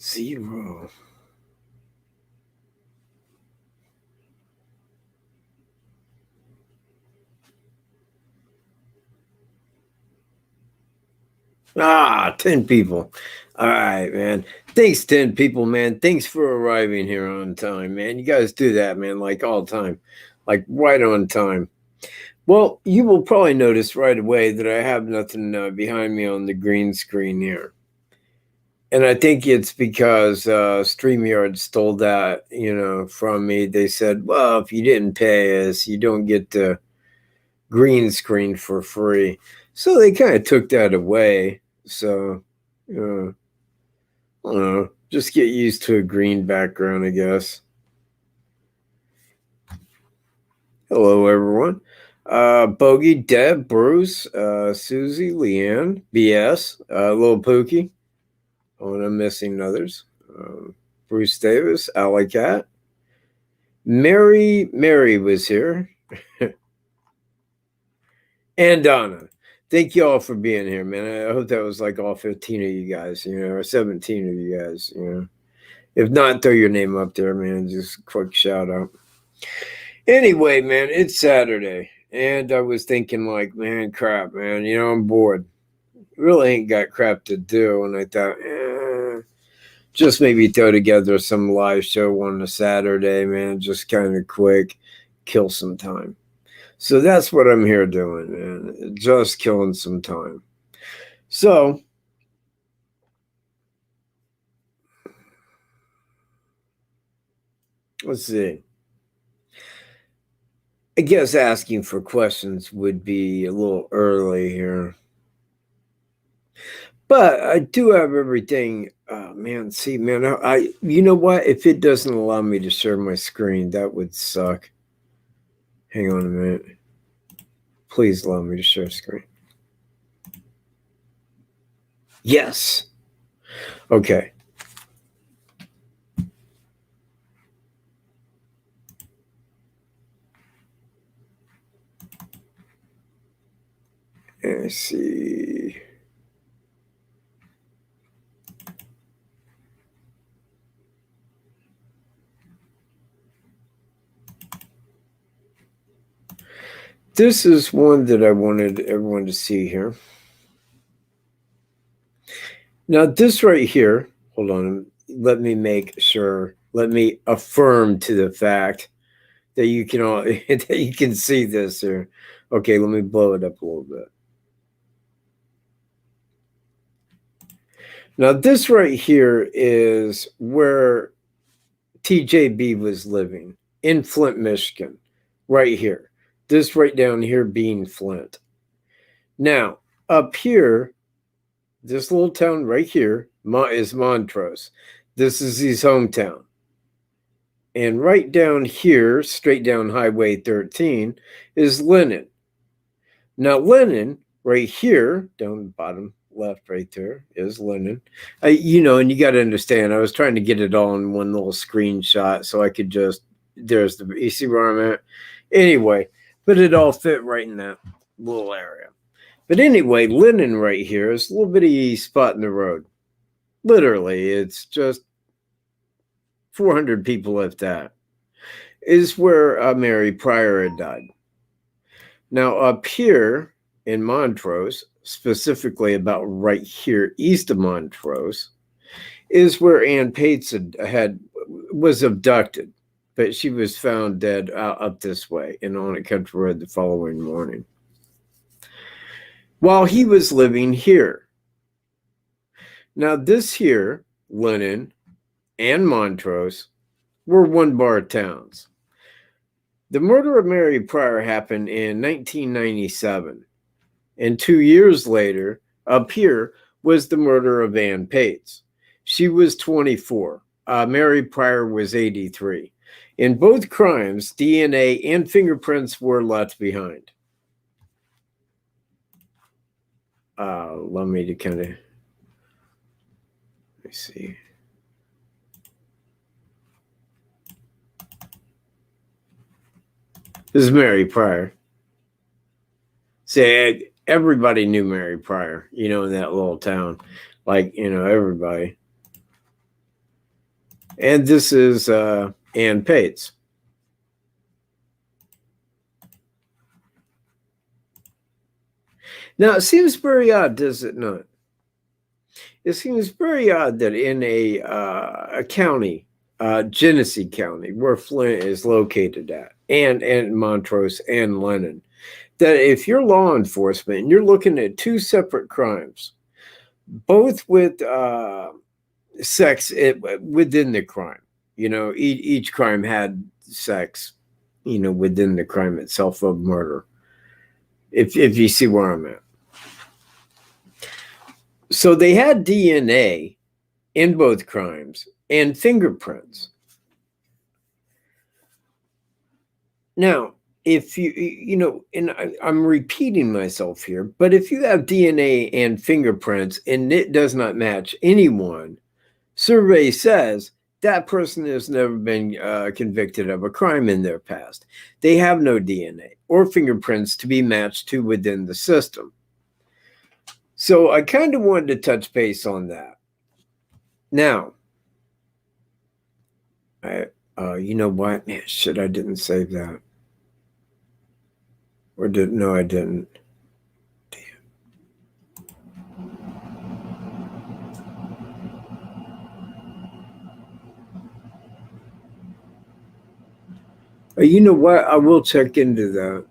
0. Ah, 10 people. All right, man. Thanks, 10 people, man. Thanks for arriving here on time, man. You guys do that, man, like all the time, like right on time. Well, you will probably notice right away that I have nothing behind me on the green screen here. And I think it's because StreamYard stole that, from me. They said, well, if you didn't pay us, you don't get the green screen for free. So they kind of took that away. So, I don't know, just get used to a green background, I guess. Hello, everyone. Bogey, Deb, Bruce, Susie, Leanne, BS, Little Pookie. Oh, and I'm missing others. Bruce Davis, Alley Cat. Mary was here. And Donna. Thank you all for being here, man. I hope that was like all 15 of you guys, or 17 of you guys, If not, throw your name up there, man. Just quick shout out. Anyway, man, it's Saturday. And I was thinking like, man, crap, man, I'm bored. Really ain't got crap to do. And I thought, just maybe throw together some live show on a Saturday, man. Just kind of quick, kill some time. So that's what I'm here doing, man. Just killing some time. So let's see. I guess asking for questions would be a little early here. But I do have everything. Oh, man, see, man, you know what? If it doesn't allow me to share my screen, that would suck. Hang on a minute. Please allow me to share screen. Yes. Okay. Let's see. This is one that I wanted everyone to see here. Now, this right here, hold on, let me make sure, let me affirm to the fact that you can all that you can see this here. Okay, let me blow it up a little bit. Now, this right here is where TJB was living in Flint, Michigan, right here. This right down here being Flint. Now, up here, this little town right here is Montrose. This is his hometown. And right down here, straight down Highway 13, is Lennon. Now, Lennon, right here, down the bottom left right there, is Lennon. And you got to understand, I was trying to get it all in one little screenshot so I could just, you see where I'm at? Anyway, but it all fit right in that little area. But anyway, Lennon right here is a little bitty spot in the road. Literally, it's just 400 people, if that, is where Mary Pryor had died. Now, up here in Montrose, specifically about right here east of Montrose, is where Ann Pates was abducted, but she was found dead up this way and on a country road the following morning, while he was living here. Now, this here, Lennon and Montrose, were one-bar towns. The murder of Mary Pryor happened in 1997, and 2 years later, up here, was the murder of Ann Pates. She was 24. Mary Pryor was 83. In both crimes, DNA and fingerprints were left behind. Allow me to kind of, let me see. This is Mary Pryor. See, everybody knew Mary Pryor, in that little town. Like, everybody. And this is Ann Pates. Now, it seems very odd, does it not? It seems very odd that in a county, Genesee County, where Flint is located at, and Montrose and Lennon, that if you're law enforcement and you're looking at two separate crimes, both with sex within the crime, each crime had sex, within the crime itself of murder. If you see where I'm at. So they had DNA in both crimes and fingerprints. Now, if and I'm repeating myself here, but if you have DNA and fingerprints and it does not match anyone, survey says that person has never been convicted of a crime in their past. They have no DNA or fingerprints to be matched to within the system. So I kind of wanted to touch base on that. Now, you know what? Man, shit, I didn't save that. Or no, I didn't. Damn. You know what? I will check into that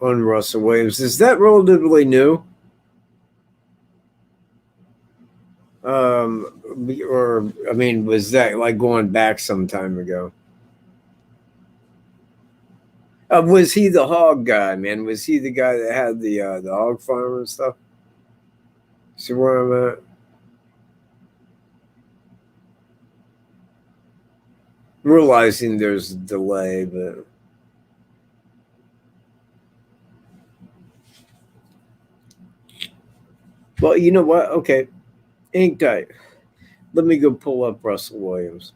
on Russell Williams. Is that relatively new? Or I mean, was that like going back some time ago? Was he the hog guy, man? Was he the guy that had the hog farm and stuff? See where I'm at? Realizing there's a delay, but well, you know what? Okay, ink tight. Let me go pull up Russell Williams.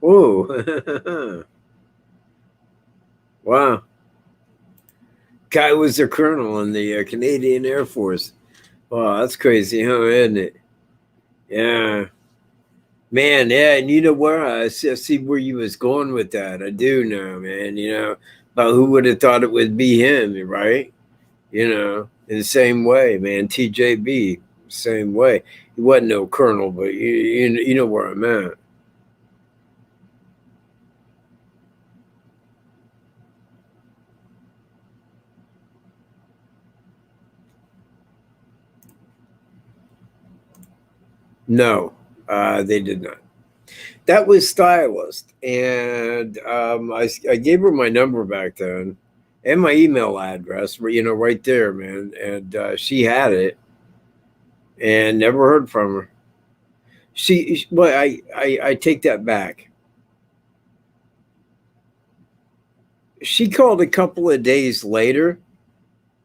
Whoa. Wow. Guy was a colonel in the Canadian Air Force. Wow, that's crazy, huh? Isn't it? Yeah. Man, yeah, and you know where I see where you was going with that. I do know, man. But who would have thought it would be him, right? In the same way, man. TJB, same way. He wasn't no colonel, but you know where I'm at. No, they did not. That was stylist, and I gave her my number back then and my email address, right there, man. And she had it, and never heard from her. Well, I take that back. She called a couple of days later,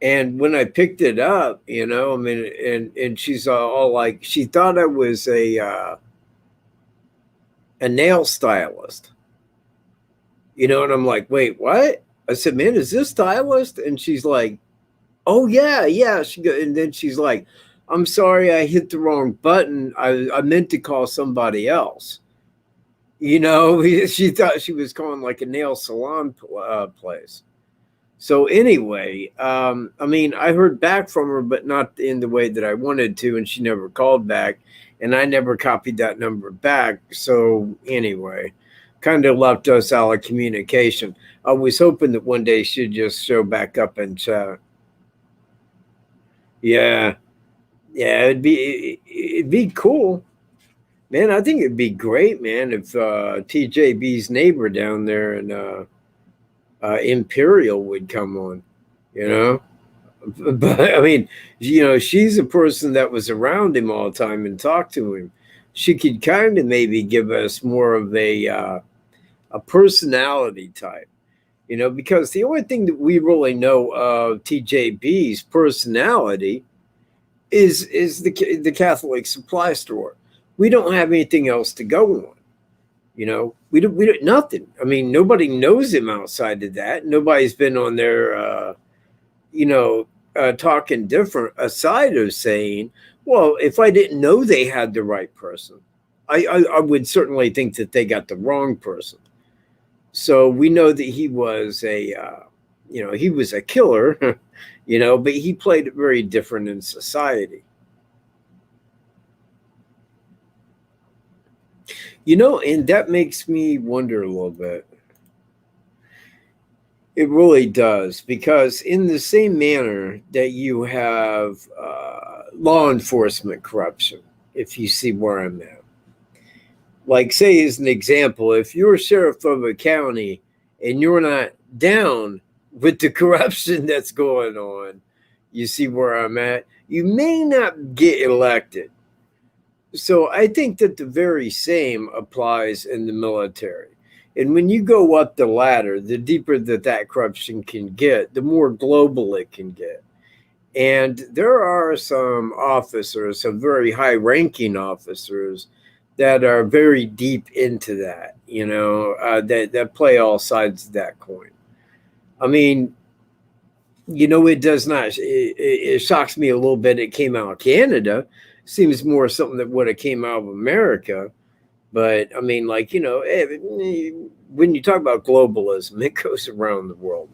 and when I picked it up, I mean, and she's all like, she thought I was a nail stylist, and I'm like, wait, what? I said, man, is this stylist? And she's like, oh yeah, yeah. And then she's like, I'm sorry, I hit the wrong button. I meant to call somebody else. She thought she was calling like a nail salon place. So anyway, I mean, I heard back from her, but not in the way that I wanted to, and she never called back, and I never copied that number back. So anyway, kind of left us out of communication. I was hoping that one day she'd just show back up and chat. Yeah, yeah, it'd be cool, man. I think it'd be great, man, if TJB's neighbor down there in Imperial would come on, you know. But I mean, she's a person that was around him all the time and talked to him. She could kind of maybe give us more of a personality type. because the only thing that we really know of TJB's personality is the Catholic supply store. We don't have anything else to go on. We don't nothing. I mean, nobody knows him outside of that. Nobody's been on there, talking different aside of saying, well, if I didn't know they had the right person, I would certainly think that they got the wrong person. So we know that he was he was a killer, but he played it very different in society. And that makes me wonder a little bit. It really does, because in the same manner that you have law enforcement corruption, if you see where I'm at. Like, say, as an example, if you're sheriff of a county and you're not down with the corruption that's going on, you see where I'm at, you may not get elected. So I think that the very same applies in the military. And when you go up the ladder, the deeper that corruption can get, the more global it can get. And there are some officers, some very high-ranking officers, that are very deep into that, that play all sides of that coin. I mean, it does not, it shocks me a little bit. It came out of Canada. Seems more something that would have came out of America. But I mean, when you talk about globalism, it goes around the world.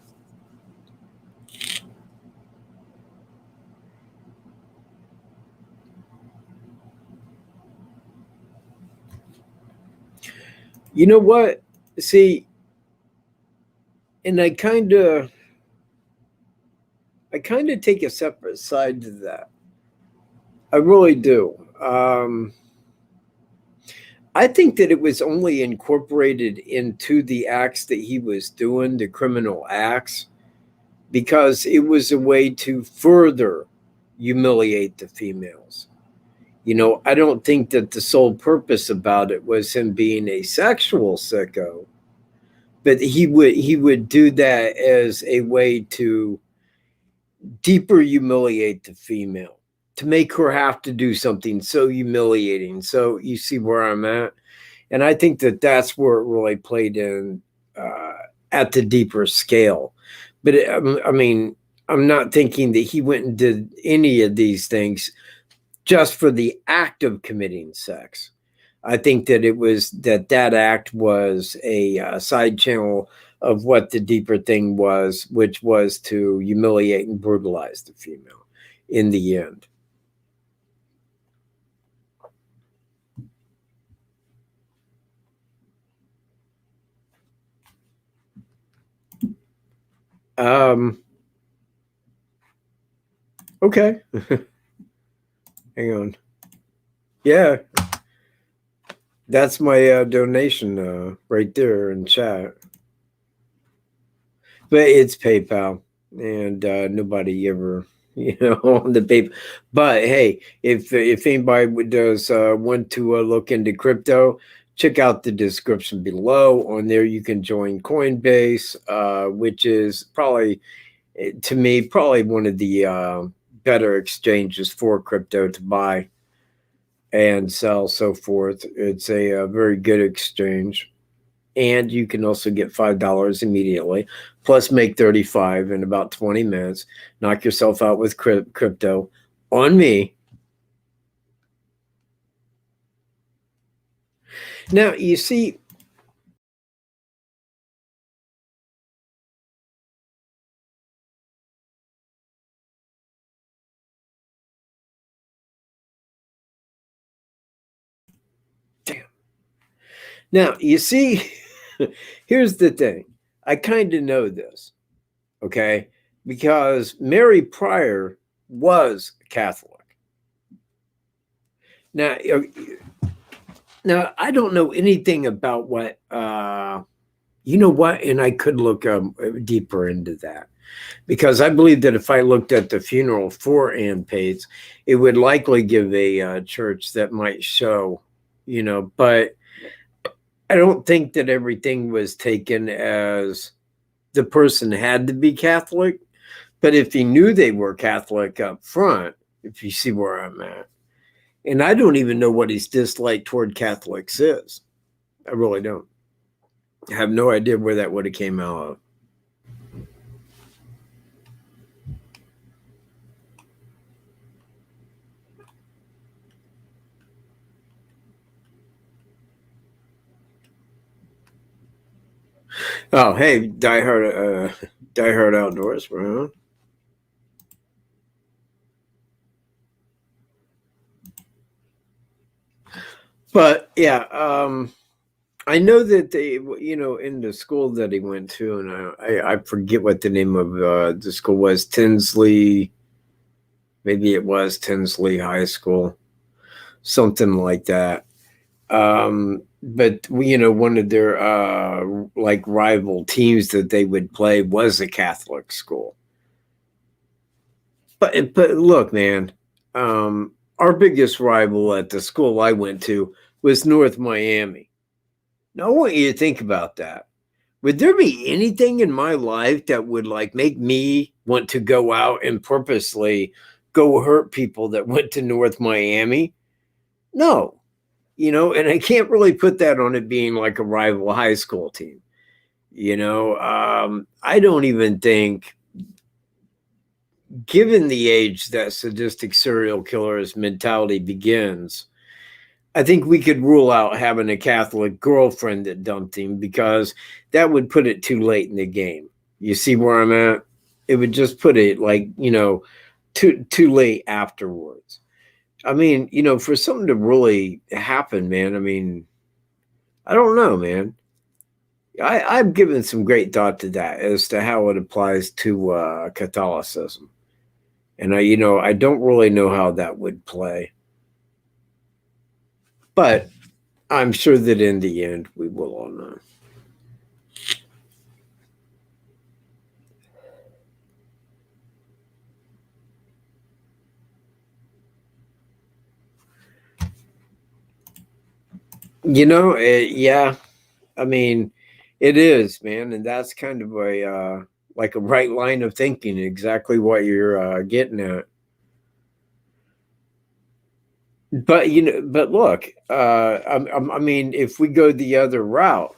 You know what? See, and I kind of take a separate side to that. I really do. I think that it was only incorporated into the acts that he was doing, the criminal acts, because it was a way to further humiliate the females. I don't think that the sole purpose about it was him being a sexual sicko, but he would do that as a way to deeper humiliate the female, to make her have to do something so humiliating. So you see where I'm at? And I think that that's where it really played in at the deeper scale. But I mean, I'm not thinking that he went and did any of these things just for the act of committing sex. I think that it was that act was a side channel of what the deeper thing was, which was to humiliate and brutalize the female in the end. Okay. Hang on. Yeah. That's my donation right there in chat. But it's PayPal, and nobody ever, on the PayPal. But hey, if anybody does want to look into crypto, check out the description below. On there, you can join Coinbase, which is probably, to me, probably one of the better exchanges for crypto to buy and sell, so forth. It's a very good exchange. And you can also get $5 immediately, plus make 35 in about 20 minutes. Knock yourself out with crypto on me. Now, you see, damn. Now, you see, here's the thing. I kind of know this, okay? Because Mary Pryor was Catholic. Now, I don't know anything about what, you know what? And I could look deeper into that, because I believe that if I looked at the funeral for Ann Pates, it would likely give a church that might show, but I don't think that everything was taken as the person had to be Catholic. But if he knew they were Catholic up front, if you see where I'm at, and I don't even know what his dislike toward Catholics is. I really don't. I have no idea where that would have came out of. Oh, hey, Die Hard Outdoors, bro. But yeah, I know that they, in the school that he went to, and I forget what the name of the school was. Tinsley, maybe it was Tinsley High School, something like that. But one of their like rival teams that they would play was a Catholic school. But look, man, our biggest rival at the school I went to was North Miami. Now I want you to think about that. Would there be anything in my life that would like make me want to go out and purposely go hurt people that went to North Miami? No. And I can't really put that on it being like a rival high school team. I don't even think, given the age that sadistic serial killer's mentality begins, I think we could rule out having a Catholic girlfriend that dumped him, because that would put it too late in the game. You see where I'm at? It would just put it like, too late afterwards. I mean, for something to really happen, man, I mean, I don't know, man. I've given some great thought to that as to how it applies to Catholicism. And I don't really know how that would play. But I'm sure that in the end, we will all know. Yeah, I mean, it is, man. And that's kind of a, like a right line of thinking, exactly what you're getting at. But, but look, I mean, if we go the other route,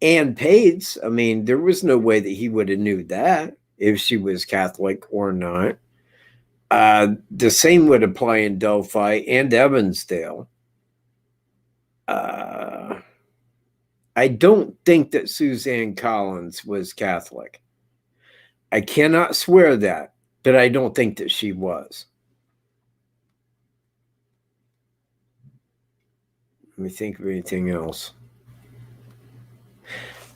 Ann Pades, I mean, there was no way that he would have knew that if she was Catholic or not. The same would apply in Delphi and Evansdale. I don't think that Suzanne Collins was Catholic. I cannot swear that, but I don't think that she was. Let me think of anything else.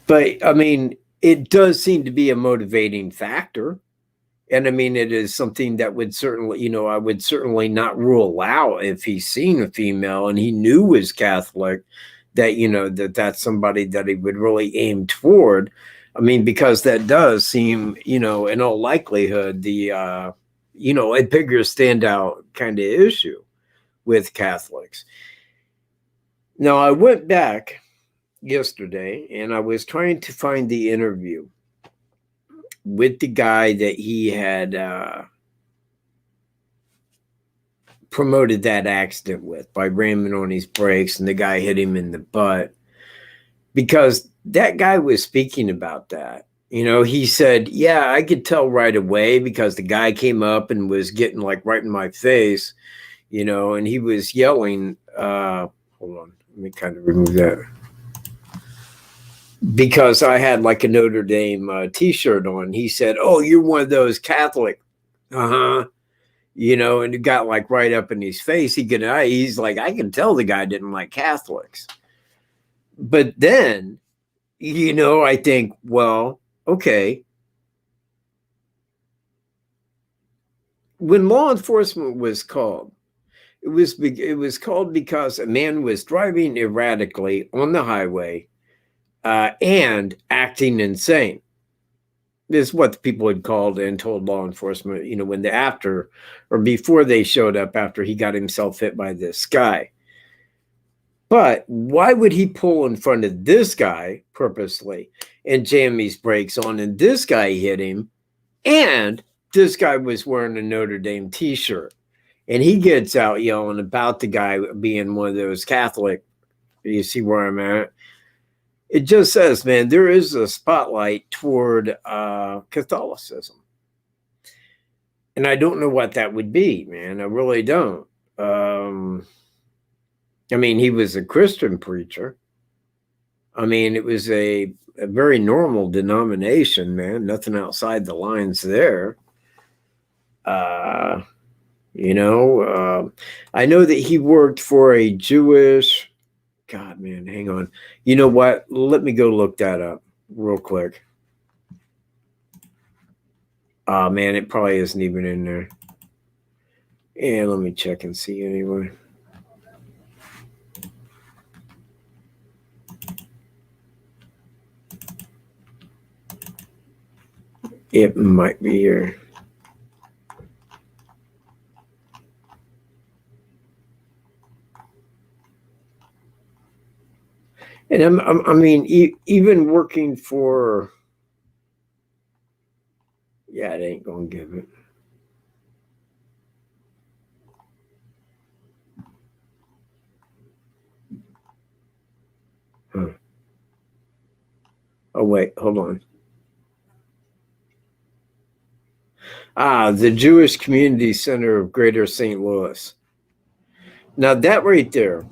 But I mean, it does seem to be a motivating factor. And I mean, it is something that would certainly, I would certainly not rule out if he's seen a female and he knew was Catholic, that that's somebody that he would really aim toward. I mean, because that does seem, in all likelihood, a bigger standout kind of issue with Catholics. Now, I went back yesterday and I was trying to find the interview with the guy that he had promoted that accident with by ramming on his brakes, and the guy hit him in the butt, because that guy was speaking about that. He said, yeah, I could tell right away because the guy came up and was getting like right in my face, and he was yelling, hold on, let me kind of remove that, because I had like a Notre Dame t-shirt on. He said, oh, you're one of those Catholic. And it got like right up in his face. He's like, I can tell the guy didn't like Catholics. But then, I think, well, okay. When law enforcement was called, it was called because a man was driving erratically on the highway and acting insane. This is what the people had called and told law enforcement, when before they showed up after he got himself hit by this guy. But why would he pull in front of this guy purposely and jam his brakes on, and this guy hit him, and this guy was wearing a Notre Dame t-shirt, and he gets out yelling about the guy being one of those Catholic. You see where I'm at? It just says, man, there is a spotlight toward Catholicism. And I don't know what that would be, man. I really don't. I mean, he was a Christian preacher. I mean, it was a very normal denomination, man. Nothing outside the lines there. You know, I know that he worked for a Jewish. God, man, hang on. You know what? Let me go look that up real quick. Oh, man, it probably isn't even in there. Yeah, let me check and see anyway. It might be here. And I mean, even working for, yeah, it ain't gonna give it. Huh. Oh wait, hold on. The Jewish Community Center of Greater St. Louis. Now that right there,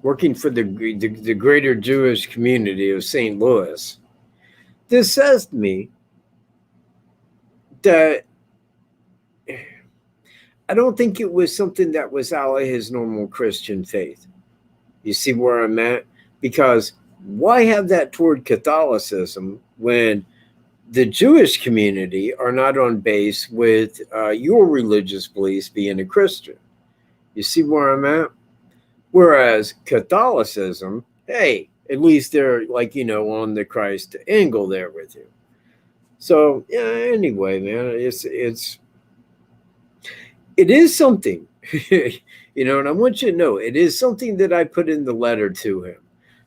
working for the greater Jewish community of St. Louis, this says to me that I don't think it was something that was out of his normal Christian faith. You see where I'm at? Because why have that toward Catholicism when the Jewish community are not on base with your religious beliefs being a Christian? You see where I'm at? Whereas Catholicism, hey, at least they're like, you know, on the Christ angle there with you. So yeah, anyway, man, it is something, you know, and I want you to know it is something that I put in the letter to him.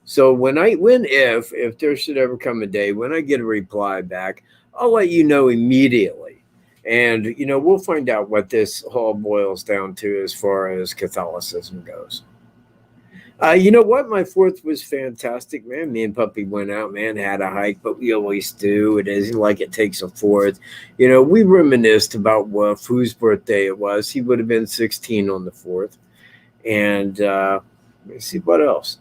So if there should ever come a day when I get a reply back, I'll let you know immediately. And, you know, we'll find out what this all boils down to as far as Catholicism goes. You know what? My fourth was fantastic, man. Me and Puppy went out, man, had a hike, but we always do. It isn't like it takes a fourth. You know, we reminisced about Wolf, whose birthday it was. He would have been 16 on the 4th. And let me see what else.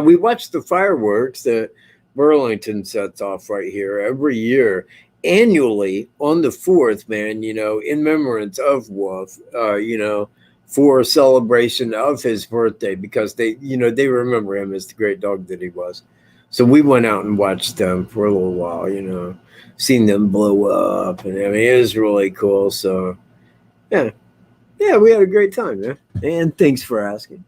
We watched the fireworks that Burlington sets off right here every year, annually on the 4th, man, you know, in remembrance of Wolf, you know, for a celebration of his birthday, because they, you know, they remember him as the great dog that he was. So we went out and watched them for a little while, you know, seen them blow up, and I mean, it was really cool. So yeah, we had a great time, man. And thanks for asking.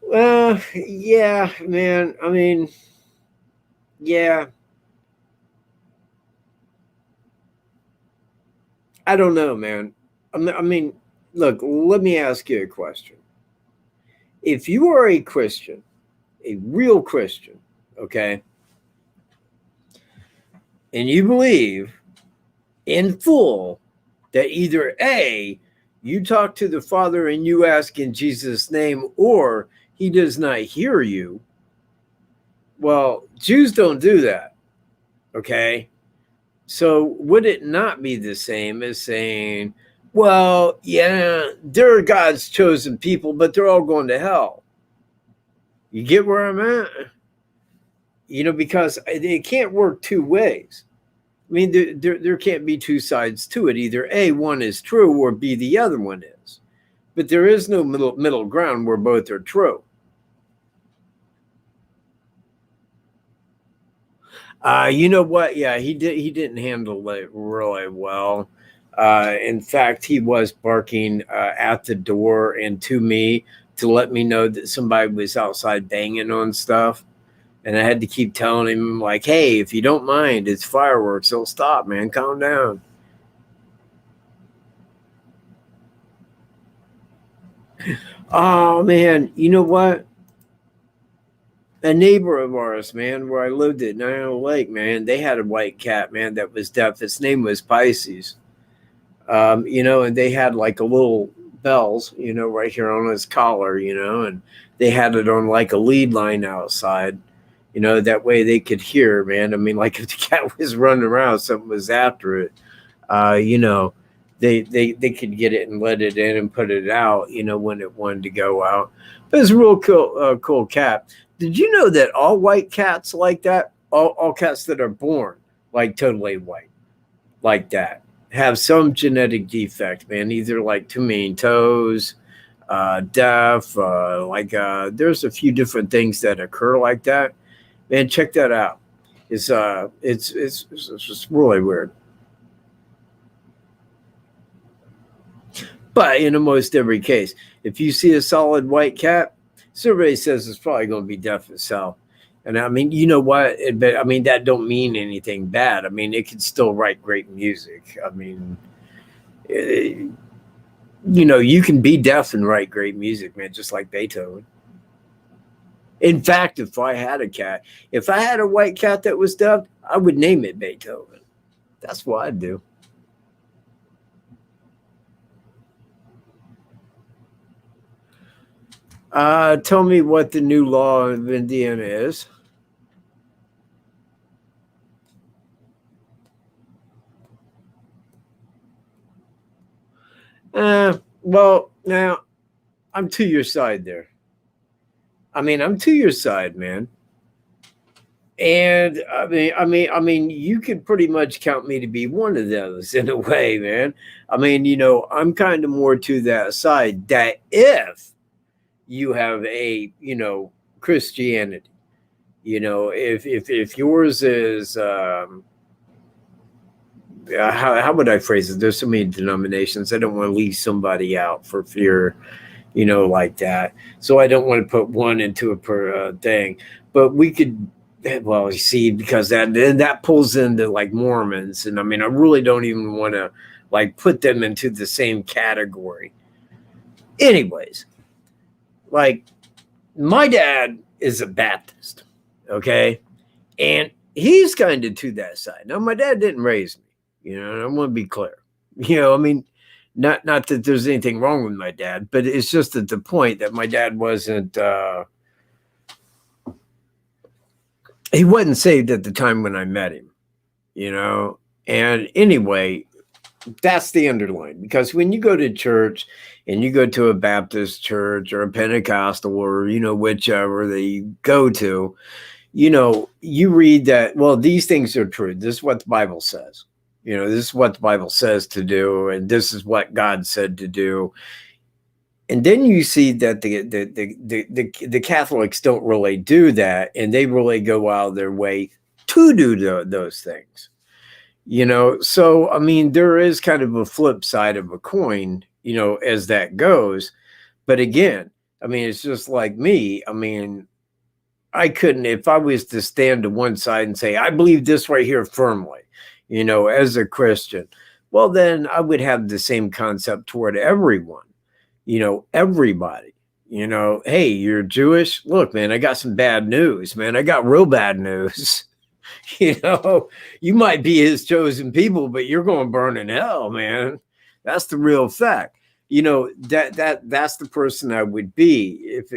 Well, yeah, man. I mean, yeah, I don't know, man. I mean, look, let me ask you a question. If you are a Christian, a real Christian, okay, and you believe in full that either A, you talk to the Father and you ask in Jesus' name, or he does not hear you, well, Jews don't do that, okay? So would it not be the same as saying, well, yeah, they're God's chosen people, but they're all going to hell? You get where I'm at? You know, because it can't work two ways. I mean, there can't be two sides to it. Either A, one is true, or B, the other one is. But there is no middle ground where both are true. You know what? Yeah, he didn't handle it really well. In fact, he was barking at the door and to me to let me know that somebody was outside banging on stuff. And I had to keep telling him, like, hey, if you don't mind, it's fireworks. It'll stop, man. Calm down. Oh, man. You know what? A neighbor of ours, man, where I lived at Nile Lake, man, they had a white cat, man, that was deaf. Its name was Pisces. And they had like a little bells, right here on his collar, and they had it on like a lead line outside, that way they could hear, man. I mean, like if the cat was running around, something was after it, they could get it and let it in and put it out, when it wanted to go out. But it's a real cool cat. Did you know that all white cats like that, all cats that are born like totally white, like that, have some genetic defect, man, either like too many toes, deaf, there's a few different things that occur like that. Man, check that out. It's just really weird. But in almost every case, if you see a solid white cat, survey says it's probably going to be deaf as hell. And I mean, you know what? I mean, that don't mean anything bad. I mean, it can still write great music. I mean, you can be deaf and write great music, man, just like Beethoven. In fact, if I had a white cat that was deaf, I would name it Beethoven. That's what I'd do. Tell me what the new law of Indiana is. Well, now I'm to your side there. I mean, I'm to your side, man. And I mean, you could pretty much count me to be one of those in a way, man. I mean, I'm kind of more to that side that if you have a, Christianity, if yours is, how would I phrase it? There's so many denominations. I don't want to leave somebody out for fear, like that. So I don't want to put one into a thing, but we could, well, you see, because that pulls into like Mormons. And I mean, I really don't even want to like put them into the same category. Anyways, like my dad is a Baptist. Okay. And he's kind of to that side. Now, my dad didn't raise me. I want to be clear. I mean, not that there's anything wrong with my dad, but it's just at the point that my dad wasn't he wasn't saved at the time when I met him, And anyway, that's the underline, because when you go to church and you go to a Baptist church or a Pentecostal or, whichever they go to, you read that, well, these things are true. This is what the Bible says. This is what the Bible says to do, and this is what God said to do. And then you see that the Catholics don't really do that, and they really go out of their way to do those things. So I mean, there is kind of a flip side of a coin, as that goes. But again, I mean, it's just like me. I mean, I couldn't, if I was to stand to one side and say, I believe this right here firmly, as a Christian, well, then I would have the same concept toward everyone, everybody, hey, you're Jewish. Look, man, I got some bad news, man. I got real bad news. You might be his chosen people, but you're going to burn in hell, man. That's the real fact. That's the person I would be if,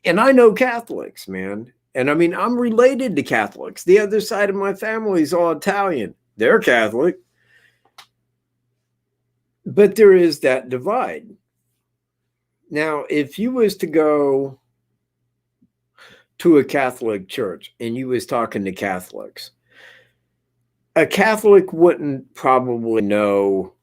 and I know Catholics, man. And I mean, I'm related to Catholics. The other side of my family is all Italian. They're Catholic. But there is that divide. Now, if you was to go to a Catholic church and you was talking to Catholics, a Catholic wouldn't probably know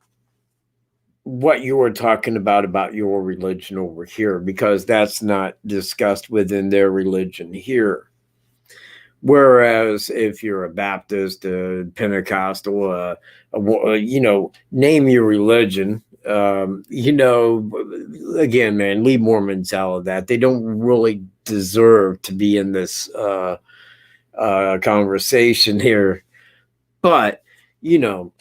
what you were talking about your religion over here, because that's not discussed within their religion here. Whereas if you're a Baptist, a Pentecostal, name your religion, again, man, leave Mormons out of that. They don't really deserve to be in this conversation here. But, you know,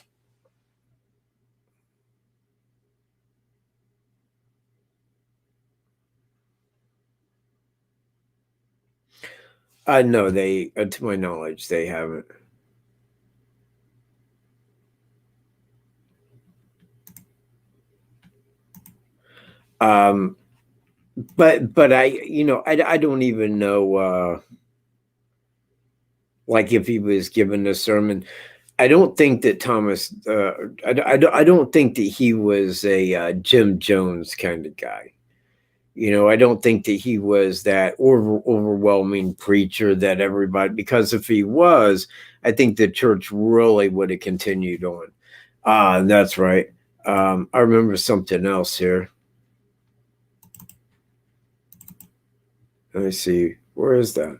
no, they, to my knowledge, they haven't. But I, you know, I don't even know, like if he was given a sermon. I don't think that Thomas, I don't think that he was a Jim Jones kind of guy. You know, I don't think that he was that overwhelming preacher that everybody, because if he was, I think the church really would have continued on. That's right. I remember something else here. Let me see. Where is that?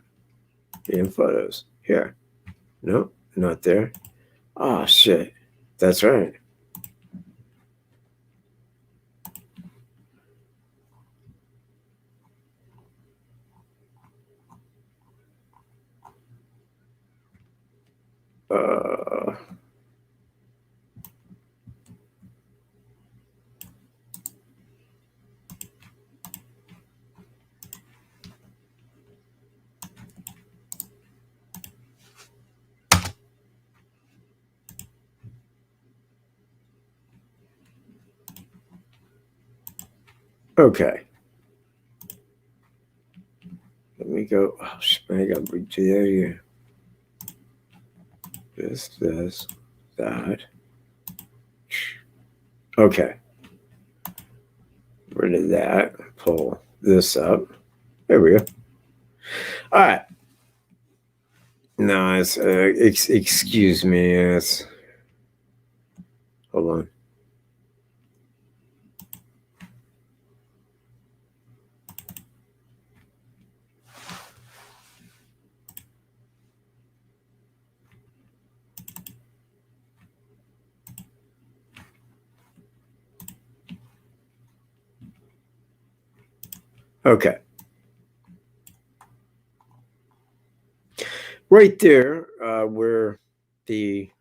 In photos. Here. No, not there. Oh, shit. That's right. Okay. Let me go. Oh, shit, I got to reach the area. This, that. Okay. Rid of that. Pull this up. There we go. All right. No, it's excuse me. It's hold on. Okay. Right there, where the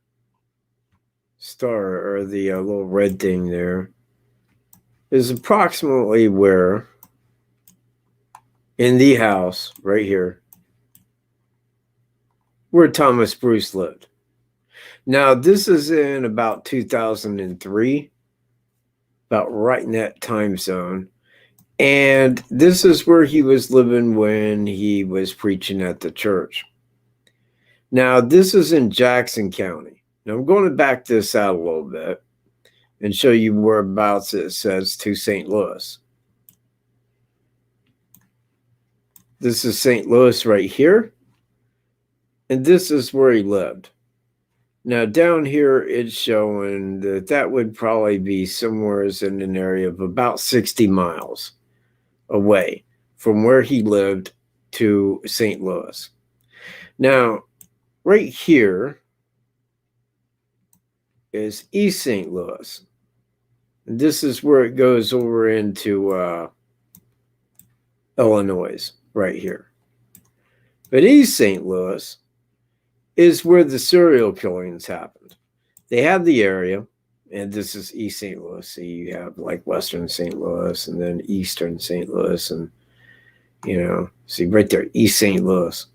star or the little red thing there is approximately where in the house right here where Thomas Bruce lived. Now, this is in about 2003, about right in that time zone. And this is where he was living when he was preaching at the church. Now, this is in Jackson County. Now, I'm going to back this out a little bit and show you whereabouts it says to St. Louis. This is St. Louis right here. And this is where he lived. Now, down here, it's showing that that would probably be somewhere in an area of about 60 miles away from where he lived to St. Louis. Now, right here is East St. Louis. And this is where it goes over into Illinois, right here. But East St. Louis is where the serial killings happened. They have the area, and this is East St. Louis. So you have like Western St. Louis and then Eastern St. Louis, and, you know, see right there, East St. Louis.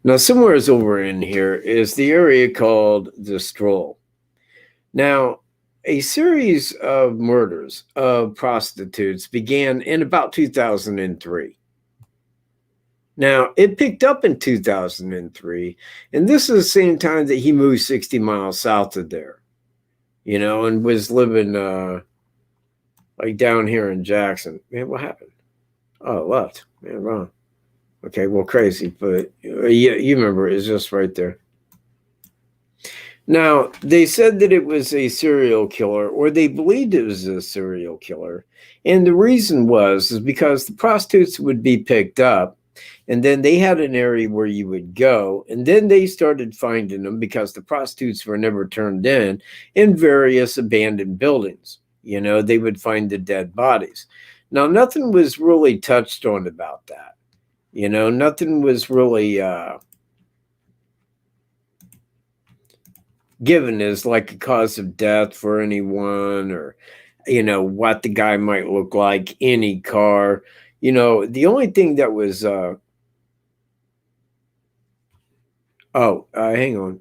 Now, somewhere over in here is the area called the Stroll. Now, a series of murders of prostitutes began in about 2003. Now, it picked up in 2003, and this is the same time that he moved 60 miles south of there, you know, and was living like down here in Jackson. Man, what happened? Oh, left. Man, wrong. Okay, well, crazy, but you remember it's just right there. Now, they said that it was a serial killer, or they believed it was a serial killer. And the reason is because the prostitutes would be picked up, and then they had an area where you would go, and then they started finding them because the prostitutes were never turned in various abandoned buildings. You know, they would find the dead bodies. Now, nothing was really touched on about that. Nothing was really given as like a cause of death for anyone, or what the guy might look like, any car. The only thing that was hang on.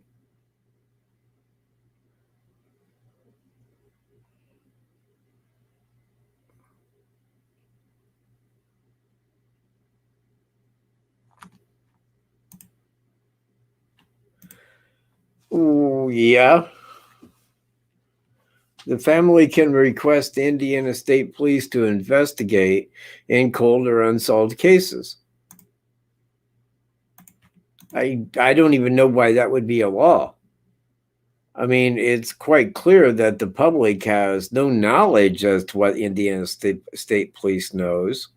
Ooh, yeah. The family can request the Indiana State Police to investigate in cold or unsolved cases. I don't even know why that would be a law. I mean, it's quite clear that the public has no knowledge as to what Indiana State Police knows.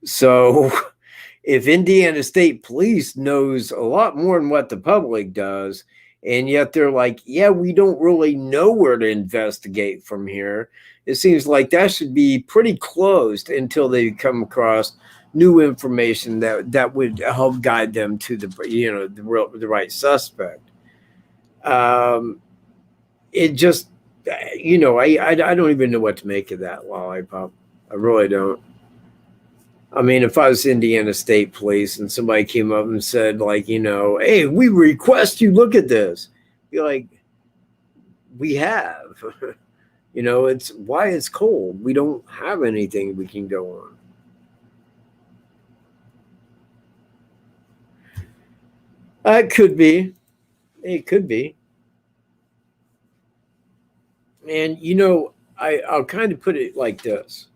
So if Indiana State Police knows a lot more than what the public does, and yet they're like, yeah, we don't really know where to investigate from here, it seems like that should be pretty closed until they come across new information that would help guide them to the right suspect. It just, I don't even know what to make of that lollipop. I really don't. I mean, if I was Indiana State Police and somebody came up and said, like, hey, we request you look at this, be like, we have. It's why it's cold. We don't have anything we can go on. It could be. It could be. And, I'll kind of put it like this.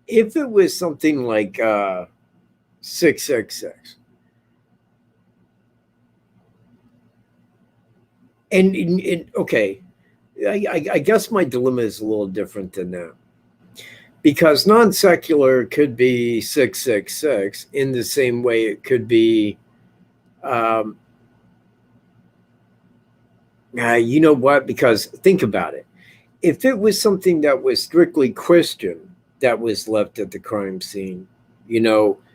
If it was something like 666, and okay, I guess my dilemma is a little different than that, because non-secular could be 666 in the same way it could be you know what, because think about it. If it was something that was strictly Christian that was left at the crime scene,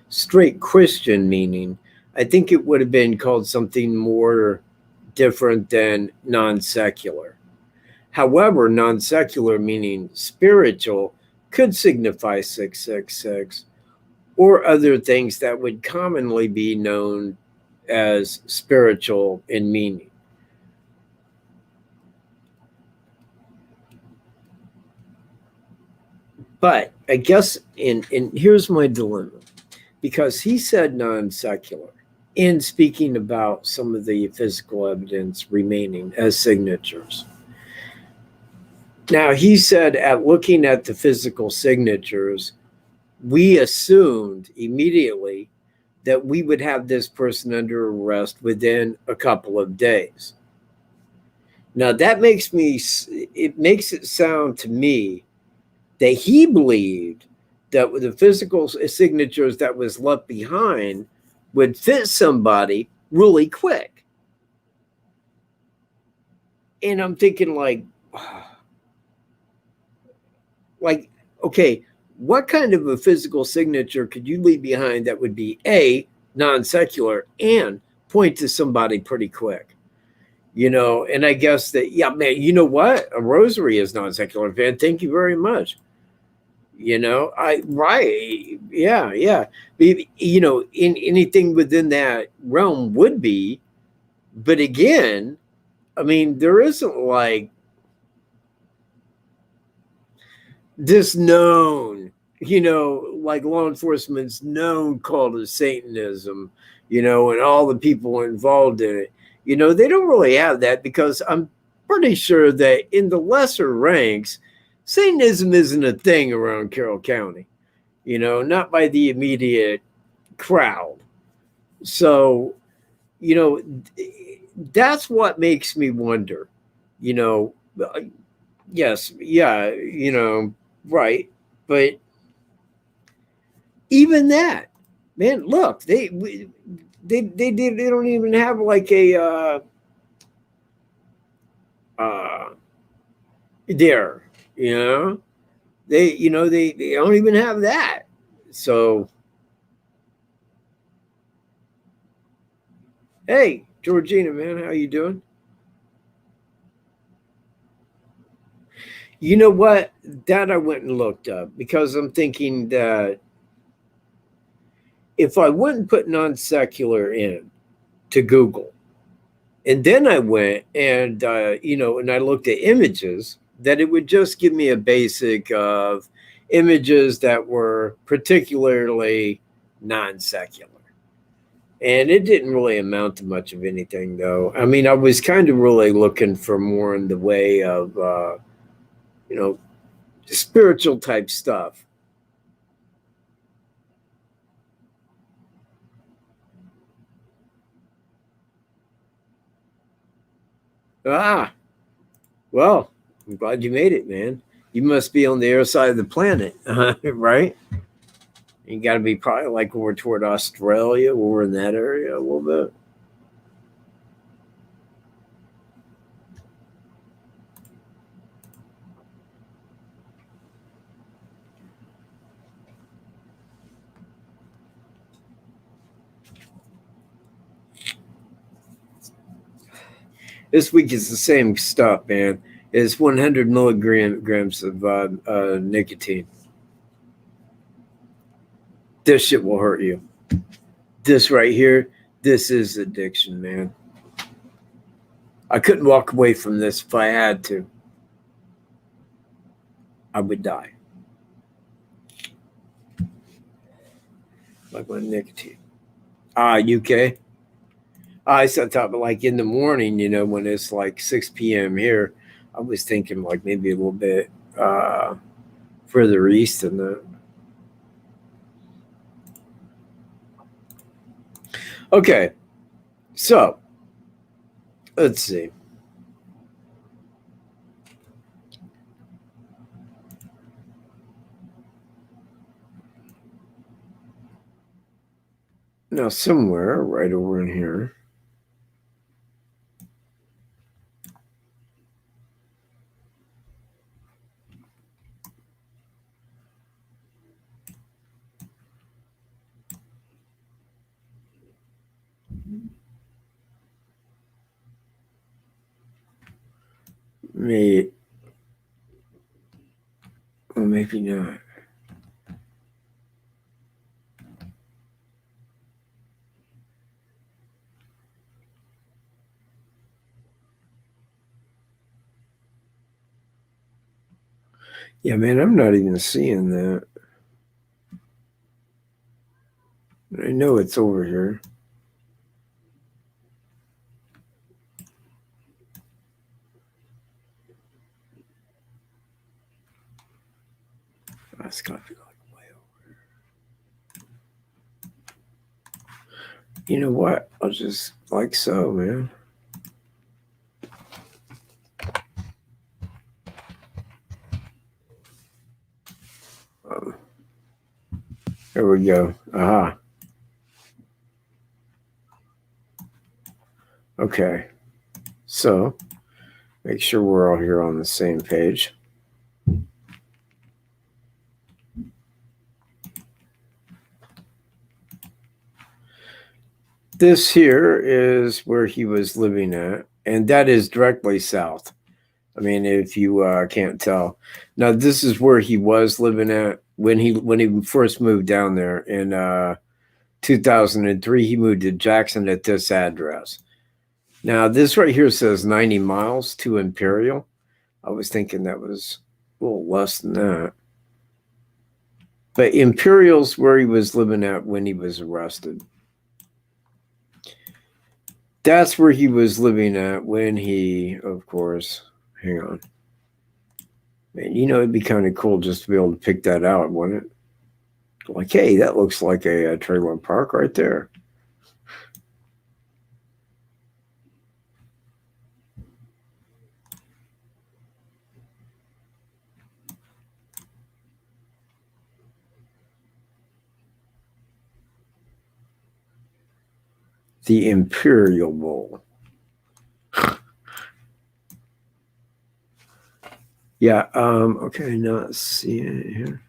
straight Christian meaning, I think it would have been called something more different than non-secular. However, non-secular meaning spiritual could signify 666 or other things that would commonly be known as spiritual in meaning. But I guess in here's my dilemma, because he said non-secular in speaking about some of the physical evidence remaining as signatures. Now, he said at looking at the physical signatures, we assumed immediately that we would have this person under arrest within a couple of days. Now, that makes it sound to me that he believed that the physical signatures that was left behind would fit somebody really quick. And I'm thinking like, okay, what kind of a physical signature could you leave behind that would be A, non-secular, and point to somebody pretty quick? And I guess that, yeah, man, you know what? A rosary is non-secular, Van. Thank you very much. Right. Yeah. In anything within that realm would be, but again, I mean, there isn't like this known, like law enforcement's known call to Satanism, and all the people involved in it. They don't really have that, because I'm pretty sure that in the lesser ranks, Satanism isn't a thing around Carroll County, not by the immediate crowd. So, that's what makes me wonder, yes, yeah, right. But even that, man, look, they don't even have like a there, they don't even have that. So Hey, Georgina, man, how you doing? You know what? That I went and looked up because I'm thinking that if I wouldn't put non-secular in to Google, and then I went and and I looked at images, that it would just give me a basic of images that were particularly non-secular. And it didn't really amount to much of anything, though. I mean, I was kind of really looking for more in the way of, you know, spiritual type stuff. Ah, well, I'm glad you made it, man. You must be on the other side of the planet, right? You got to be probably like over toward Australia, over in that area a little bit. This week is the same stuff, man. It's 100 milligrams of nicotine. This shit will hurt you. This right here, this is addiction, man. I couldn't walk away from this if I had to. I would die. Like my nicotine. UK. I said top, but like in the morning, when it's like 6 p.m. here, I was thinking like maybe a little bit further east than that. Okay, so let's see. Now, somewhere right over in here, maybe, well, maybe not. Yeah, man, I'm not even seeing that. I know it's over here. That's got to be like way over. You know what? I'll just like so, man. Um, there we go. Aha. Okay. So make sure we're all here on the same page. This here is where he was living at, and that is directly south. I mean, if you can't tell. Now, this is where he was living at when he first moved down there in 2003. He moved to Jackson at this address. Now, this right here says 90 miles to Imperial. I was thinking that was a little less than that. But Imperial's where he was living at when he was arrested. That's where he was living at when he, of course, hang on. Man, it'd be kind of cool just to be able to pick that out, wouldn't it? Like, hey, that looks like a trailer park right there. The Imperial Bowl. Yeah, okay, not seeing it here.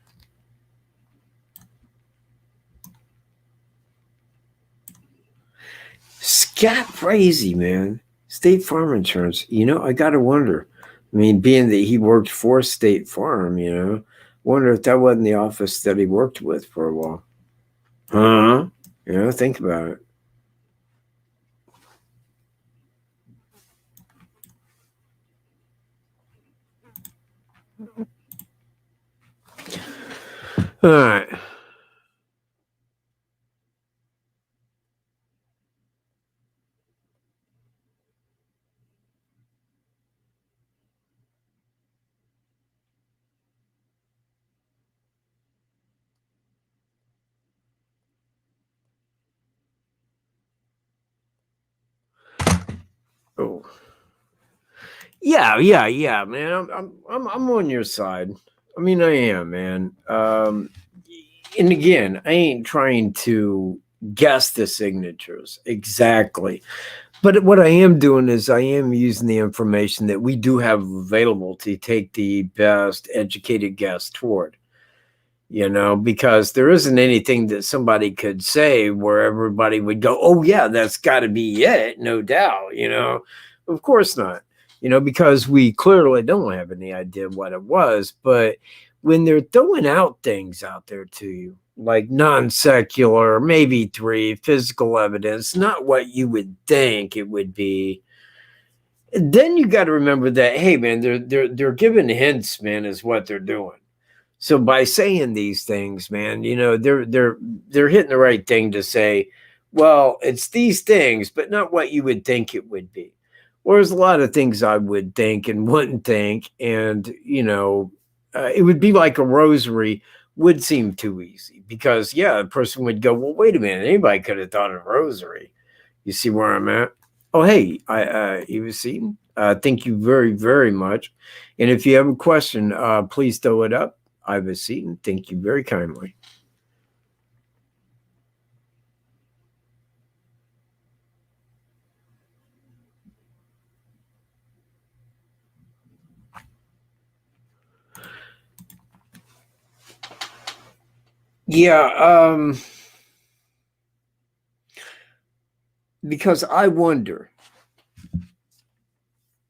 Scat crazy, man. State Farm Insurance. I got to wonder. I mean, being that he worked for State Farm, wonder if that wasn't the office that he worked with for a while. Huh? Think about it. All right. Oh. Yeah, man. I'm on your side. I mean, I am, man. And again, I ain't trying to guess the signatures exactly. But what I am doing is I am using the information that we do have available to take the best educated guess toward, because there isn't anything that somebody could say where everybody would go, oh, yeah, that's got to be it, no doubt, Of course not, because we clearly don't have any idea what it was. But when they're throwing out things out there to you, like non-secular, maybe three, physical evidence, not what you would think it would be, then you got to remember that, hey, man, they're giving hints, man, is what they're doing. So by saying these things, man, they're hitting the right thing to say, well, it's these things, but not what you would think it would be. Whereas a lot of things I would think and wouldn't think, and it would be like a rosary would seem too easy because, yeah, a person would go, well, wait a minute, anybody could have thought of rosary. You see where I'm at? Oh, hey, Eva Seaton, thank you very, very much. And if you have a question, please throw it up. Eva Seaton, thank you very kindly. Yeah, because I wonder,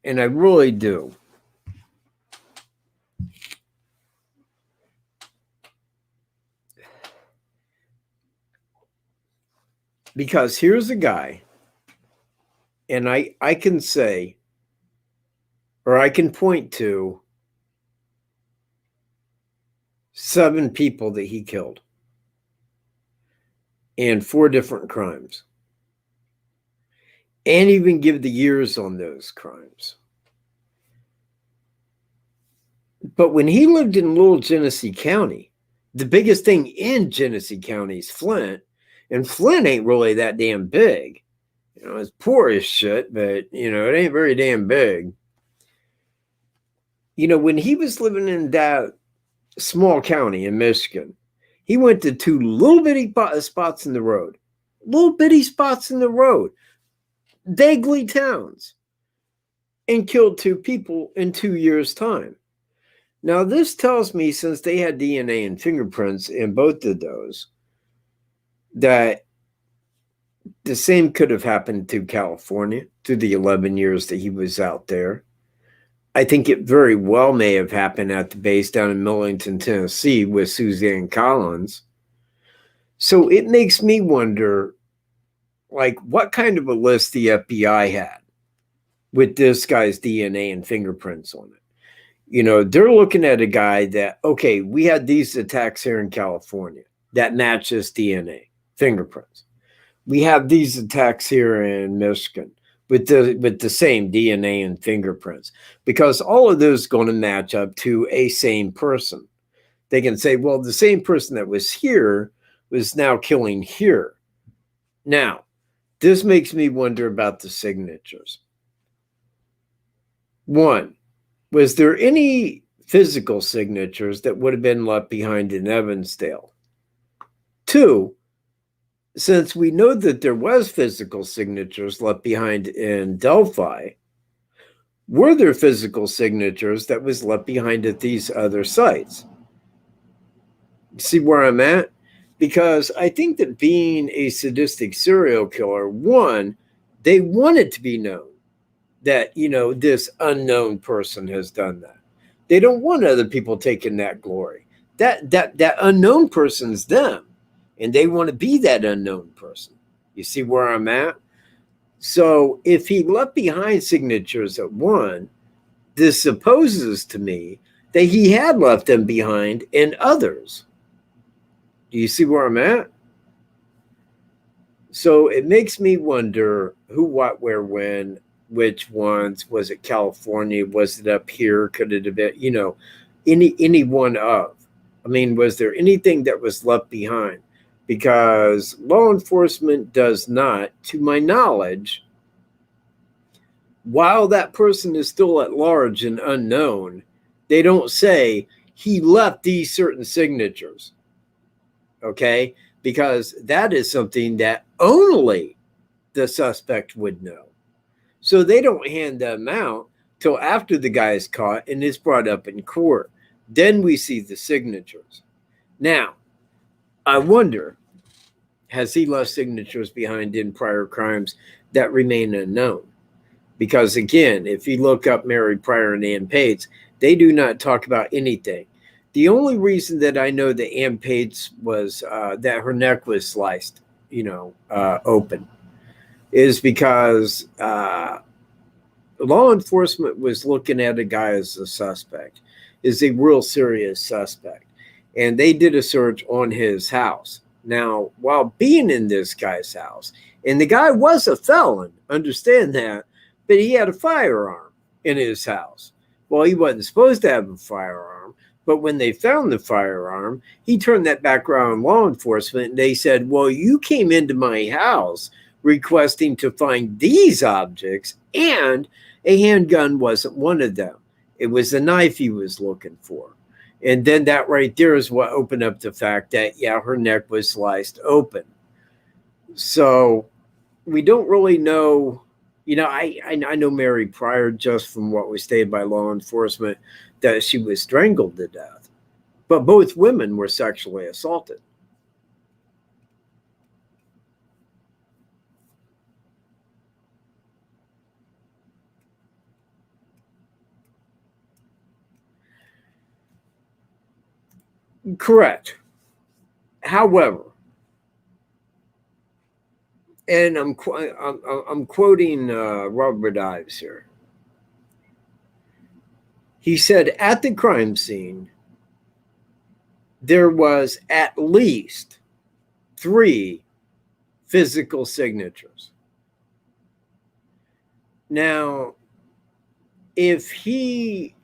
and I really do, because here's a guy, and I can say, or I can point to 7 people that he killed and 4 different crimes, and even give the years on those crimes. But when he lived in Little Genesee County, the biggest thing in Genesee County is Flint, and Flint ain't really that damn big. It's poor as shit, but it ain't very damn big. When he was living in that small county in Michigan, he went to 2 little bitty spots in the road, vaguely towns, and killed 2 people in 2 years' time. Now, this tells me, since they had DNA and fingerprints in both of those, that the same could have happened to California through the 11 years that he was out there. I think it very well may have happened at the base down in Millington, Tennessee with Suzanne Collins. So it makes me wonder, like, what kind of a list the FBI had with this guy's DNA and fingerprints on it. They're looking at a guy that, okay, we had these attacks here in California that matches DNA, fingerprints. We have these attacks here in Michigan with the same DNA and fingerprints, because all of those going to match up to a same person. They can say, well, the same person that was here was now killing here. Now, this makes me wonder about the signatures. 1, was there any physical signatures that would have been left behind in Evansdale? 2, since we know that there was physical signatures left behind in Delphi, were there physical signatures that was left behind at these other sites? See where I'm at? Because I think that being a sadistic serial killer, one, they want it to be known that, this unknown person has done that. They don't want other people taking that glory. That unknown person's them, and they want to be that unknown person. You see where I'm at? So if he left behind signatures at one, this supposes to me that he had left them behind in others. Do you see where I'm at? So it makes me wonder who, what, where, when, which ones. Was it California? Was it up here? Could it have been, any one of? I mean, was there anything that was left behind? Because law enforcement does not, to my knowledge, while that person is still at large and unknown, they don't say he left these certain signatures. Okay? Because that is something that only the suspect would know. So they don't hand them out till after the guy is caught and is brought up in court. Then we see the signatures. Now, I wonder, has he left signatures behind in prior crimes that remain unknown? Because again, if you look up Mary Pryor and Ann Pates, they do not talk about anything. The only reason that I know that Ann Pates was, that her neck was sliced, open, is because law enforcement was looking at a guy as a suspect, is a real serious suspect. And they did a search on his house. Now, while being in this guy's house, and the guy was a felon, understand that, but he had a firearm in his house. Well, he wasn't supposed to have a firearm, but when they found the firearm, he turned that back around on law enforcement, and they said, well, you came into my house requesting to find these objects, and a handgun wasn't one of them. It was the knife he was looking for. And then that right there is what opened up the fact that, yeah, her neck was sliced open. So we don't really know. I know Mary Pryor just from what was stated by law enforcement that she was strangled to death. But both women were sexually assaulted. Correct. However, and I'm quoting Robert Ives here. He said, at the crime scene, there was at least 3 physical signatures. Now, if he,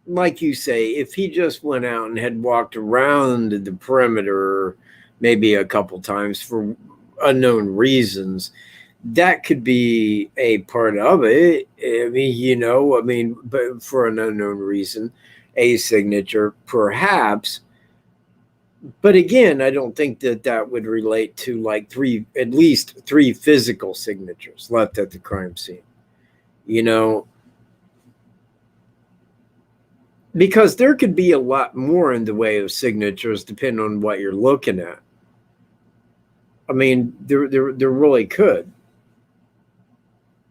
like you say, if he just went out and had walked around the perimeter maybe a couple times for unknown reasons, that could be a part of it. But for an unknown reason, a signature perhaps. But again, I don't think that would relate to like at least 3 physical signatures left at the crime scene. Because there could be a lot more in the way of signatures depending on what you're looking at. I mean, there really could.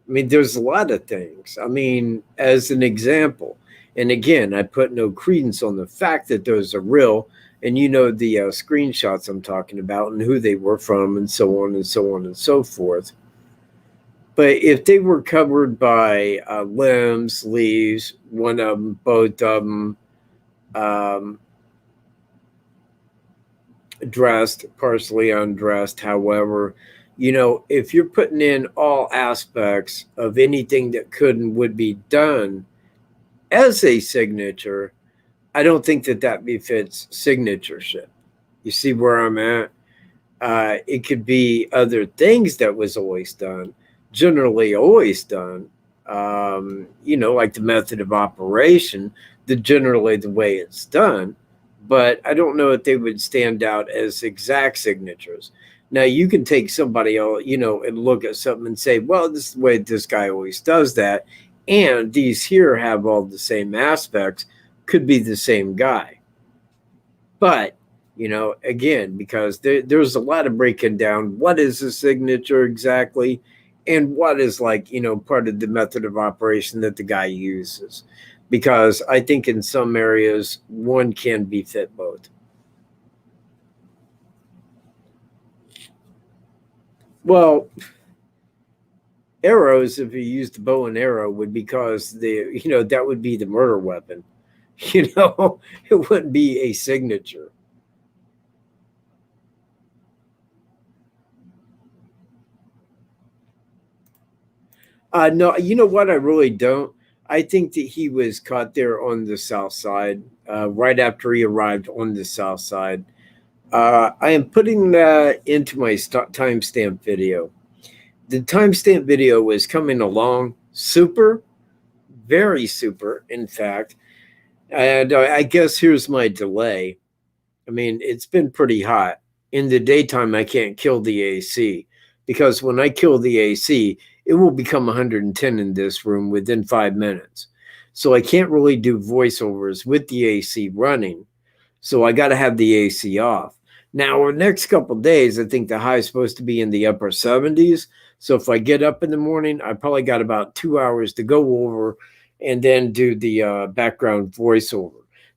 I mean, there's a lot of things. I mean, as an example, and again, I put no credence on the fact that those are real, and the screenshots I'm talking about and who they were from and so on and so on and so forth. But if they were covered by limbs, leaves, one of them, both of them, dressed, partially undressed, however, if you're putting in all aspects of anything that could and would be done as a signature, I don't think that befits signatureship. You see where I'm at? It could be other things that was always done, generally always done, like the method of operation, generally the way it's done. But I don't know if they would stand out as exact signatures. Now, you can take somebody else, and look at something and say, well, this is the way this guy always does that. And these here have all the same aspects, could be the same guy. But again, because there's a lot of breaking down what is a signature exactly and what is like, part of the method of operation that the guy uses. Because I think in some areas, one can befit both. Well, arrows, if you used the bow and arrow, would because that would be the murder weapon. It wouldn't be a signature. No, you know what? I really don't. I think that he was caught there on the south side, right after he arrived on the south side. I am putting that into my timestamp video. The timestamp video is coming along super, very super, in fact. And I guess here's my delay. I mean, it's been pretty hot. In the daytime, I can't kill the AC because when I kill the AC, it will become 110 in this room within 5 minutes. So I can't really do voiceovers with the AC running. So I got to have the AC off. Now, the next couple of days, I think the high is supposed to be in the upper 70s. So if I get up in the morning, I probably got about 2 hours to go over and then do the background voiceover.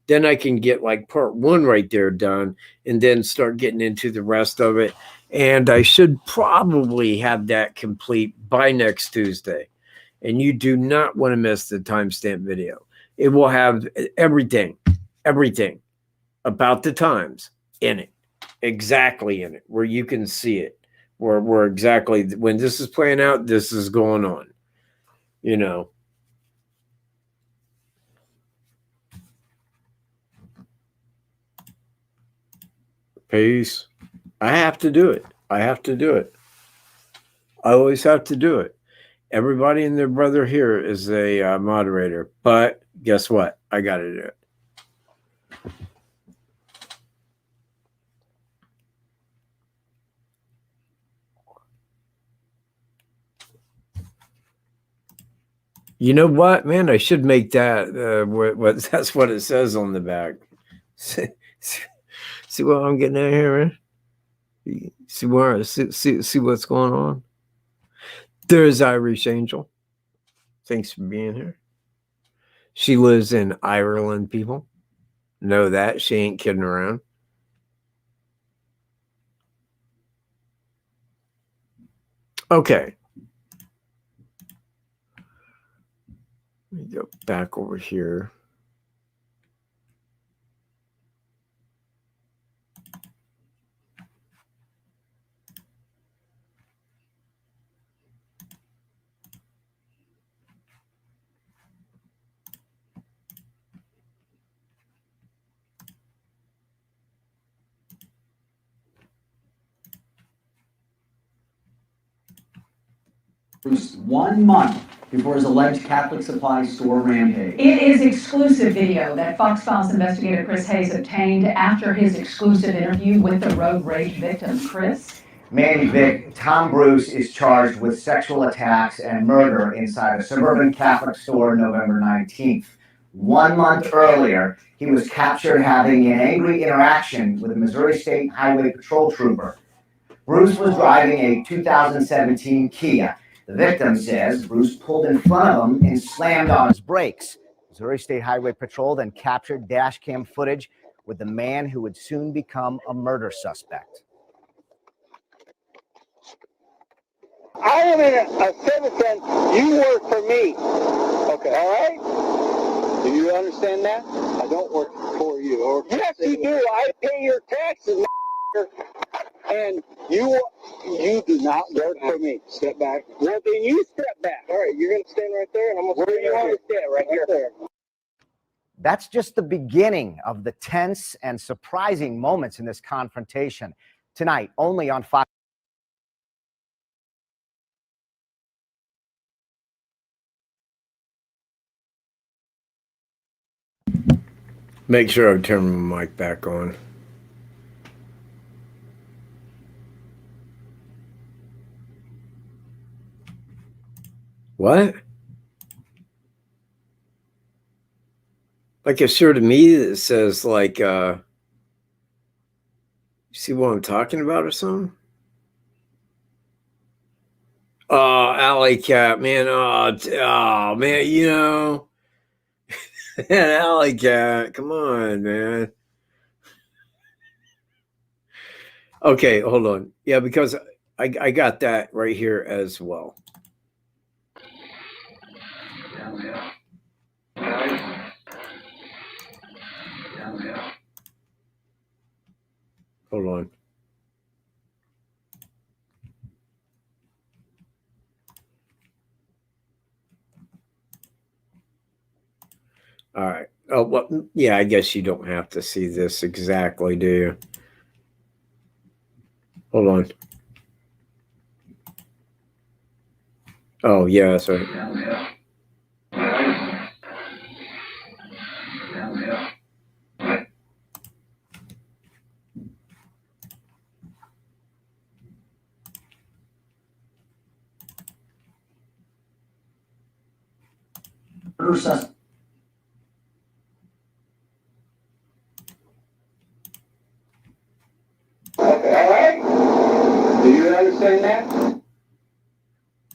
Then I can get like part one right there done and then start getting into the rest of it. And I should probably have that complete by next Tuesday. And you do not want to miss the timestamp video. It will have everything about the times in it, exactly in it, where you can see it, where exactly when this is playing out, this is going on. Peace. I have to do it. I always have to do it. Everybody and their brother here is a moderator, but guess what? I got to do it. You know what, man? I should make that. That's what it says on the back. See what I'm getting at here, man? See what's going on? There's Irish Angel. Thanks for being here. She lives in Ireland, people. Know that. She ain't kidding around. Okay. Let me go back over here. Bruce 1 month before his alleged Catholic supply store rampage. It is exclusive video that Fox Files investigator Chris Hayes obtained after his exclusive interview with the road rage victims. Chris? Manny Vic, Tom Bruce is charged with sexual attacks and murder inside a suburban Catholic store November 19th. 1 month earlier, he was captured having an angry interaction with a Missouri State Highway Patrol trooper. Bruce was driving a 2017 Kia. The victim says Bruce pulled in front of him and slammed on his brakes. Missouri State Highway Patrol then captured dash cam footage with the man who would soon become a murder suspect. I am a citizen. You work for me. Okay. All right? Do you understand that? I don't work for you. Or yes, you do. I pay your taxes, and you do not work for me. Step back. Well, then you step back. All right, you're going to stand right there, and I'm going to stand right here. Right here. There. That's just the beginning of the tense and surprising moments in this confrontation. Tonight, only on Fox. Make sure I turn my mic back on. What? Like a shirt to me that says like See what I'm talking about or something? Oh, Alley Cat, man. Oh, man, you know. Alley Cat, come on, man. Okay, hold on. Yeah, because I got that right here as well. Hold on. All right. Oh, well, yeah, I guess you don't have to see this exactly, do you? Hold on. Oh, yeah, that's right. Percent. Okay, all right? Do you understand that?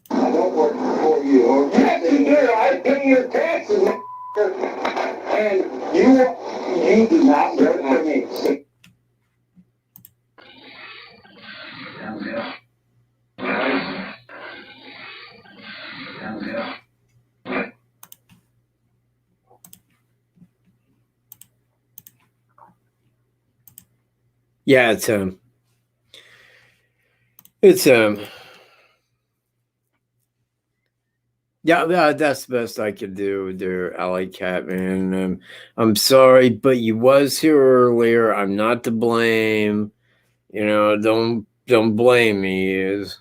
I don't work for you. Or yes, you do. I pay your taxes, and you do not work for me. Yeah, yeah, that's the best I could do there, Alley Cat, man. I'm sorry, but you was here earlier. I'm not to blame. You know, don't blame me. Is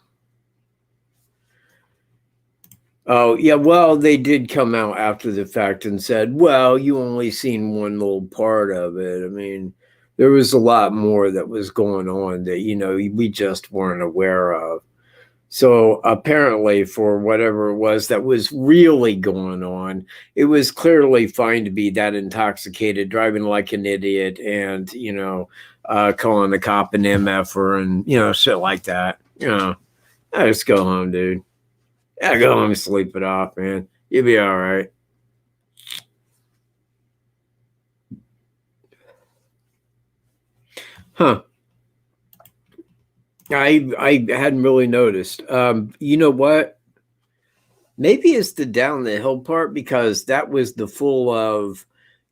Oh, yeah, well, they did come out after the fact and said, well, you only seen one little part of it. I mean, there was a lot more that was going on that, you know, we just weren't aware of. So apparently, for whatever it was that was really going on, it was clearly fine to be that intoxicated, driving like an idiot, and, you know, calling the cop an MFer and, you know, shit like that. You know, I just go home, dude. Yeah, go home and sleep it off, man. You'll be all right. Huh. I hadn't really noticed. You know what? Maybe it's the down the hill part because that was the full of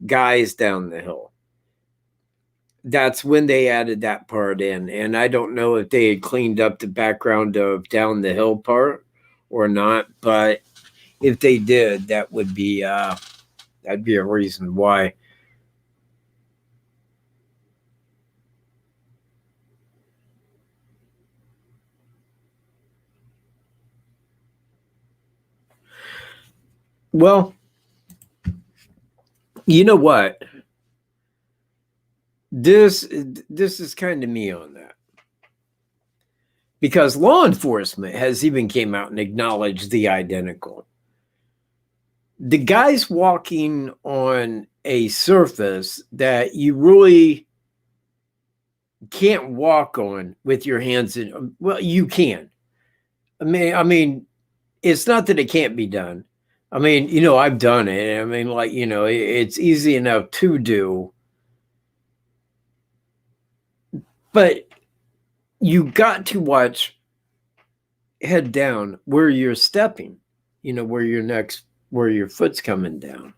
guys down the hill. That's when they added that part in. And I don't know if they had cleaned up the background of down the hill part or not, but if they did, that would be that'd be a reason why. Well, you know what? This is kind of me on that. Because law enforcement has even came out and acknowledged the identical. The guy's walking on a surface that you really can't walk on with your hands in. Well, you can. I mean, it's not that it can't be done. I mean, you know, I've done it. I mean, like, you know, it's easy enough to do. But you got to watch head down where you're stepping, you know, where your foot's coming down.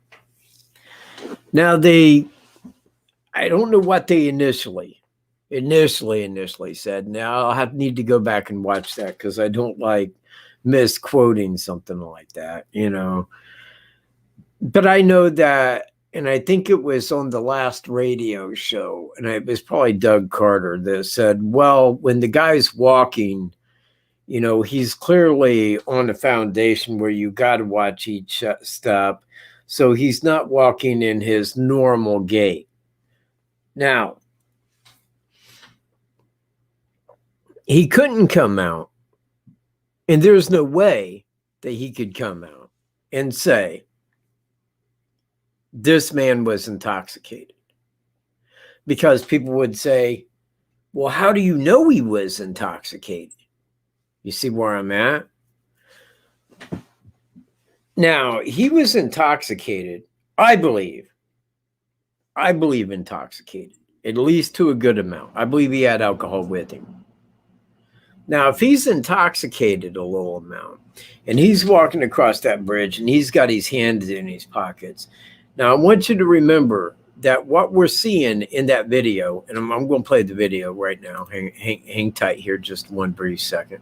Now I don't know what they initially said. Now I'll need to go back and watch that because I don't like misquoting something like that, you know. But I know that, and I think it was on the last radio show, and it was probably Doug Carter that said, well, when the guy's walking, you know, he's clearly on a foundation where you got to watch each step. So he's not walking in his normal gait. Now, he couldn't come out, and there's no way that he could come out and say, this man was intoxicated. Because people would say, Well, how do you know he was intoxicated? You see where I'm at? Now, he was intoxicated, I believe intoxicated, at least to a good amount. I believe he had alcohol with him. Now, if he's intoxicated a little amount and he's walking across that bridge and he's got his hands in his pockets, now I want you to remember that what we're seeing in that video, and I'm going to play the video right now. Hang tight here just one brief second.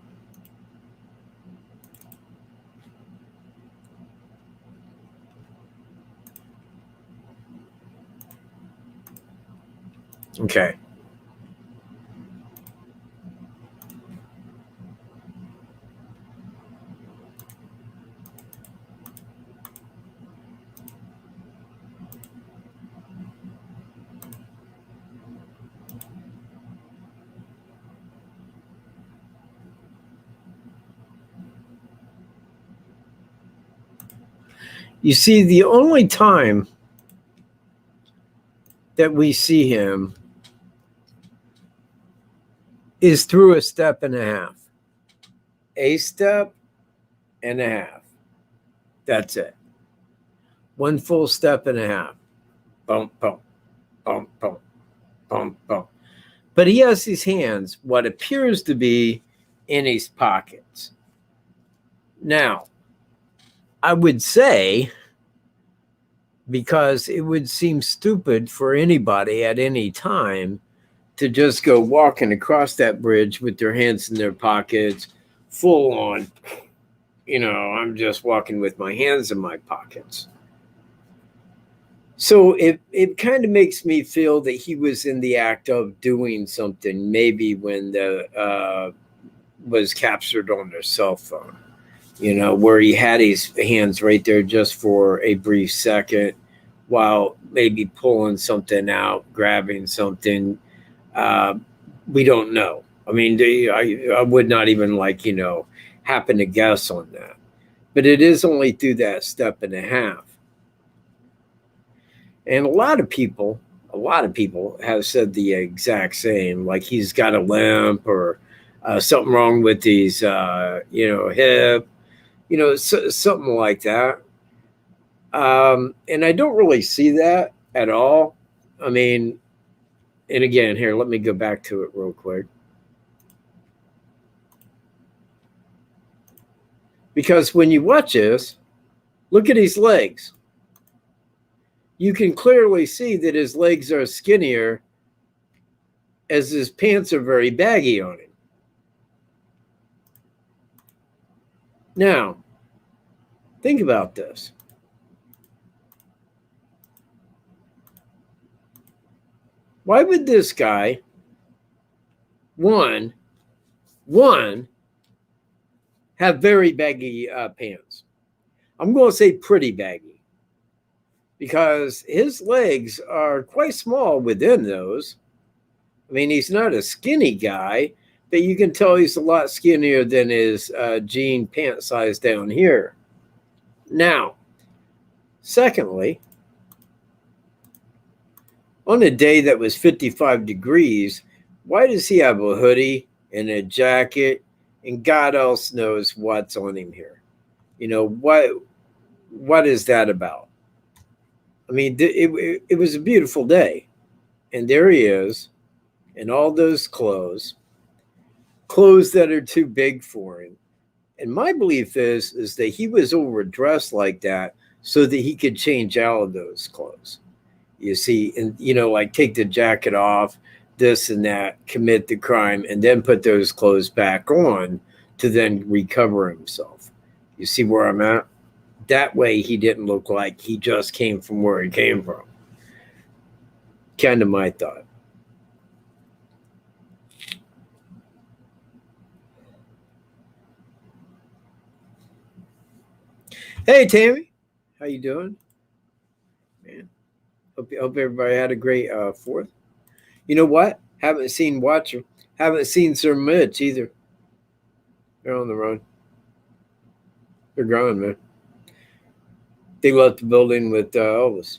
Okay. You see, the only time that we see him is through a step and a half. A step and a half. That's it. One full step and a half. Bump, bump, bump, bump, bump, bump. But he has his hands, what appears to be in his pockets. Now, I would say, because it would seem stupid for anybody at any time to just go walking across that bridge with their hands in their pockets, full on, I'm just walking with my hands in my pockets. So it kind of makes me feel that he was in the act of doing something, maybe when the was captured on their cell phone, where he had his hands right there just for a brief second while maybe pulling something out, grabbing something. We don't know. I mean, I would not even happen to guess on that. But it is only through that step and a half. And a lot of people have said the exact same, like he's got a limp or something wrong with his, hip, something like that. And I don't really see that at all. I mean, and again, here, let me go back to it real quick. Because when you watch this, look at his legs. You can clearly see that his legs are skinnier as his pants are very baggy on him. Now, think about this. Why would this guy, one, have very baggy pants? I'm going to say pretty baggy, because his legs are quite small within those. I mean, he's not a skinny guy, but you can tell he's a lot skinnier than his jean pant size down here. Now, secondly, on a day that was 55 degrees, why does he have a hoodie and a jacket and God else knows what's on him here? What is that about? I mean, it was a beautiful day. And there he is in all those clothes that are too big for him. And my belief is that he was overdressed like that so that he could change out of those clothes. You see, and, take the jacket off, this and that, commit the crime, and then put those clothes back on to then recover himself. You see where I'm at? That way he didn't look like he just came from where he came from. Kind of my thought. Hey, Tammy. How you doing? Man, hope everybody had a great 4th. You know what? Haven't seen Sir Mitch either. They're on the run. They're gone, man. They left the building with Elvis.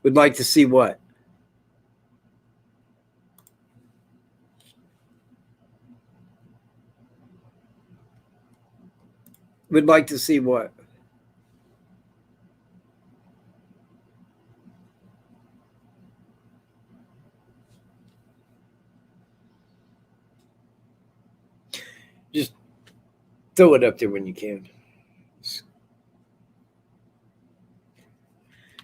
Would like to see what? Would like to see what? Just throw it up there when you can.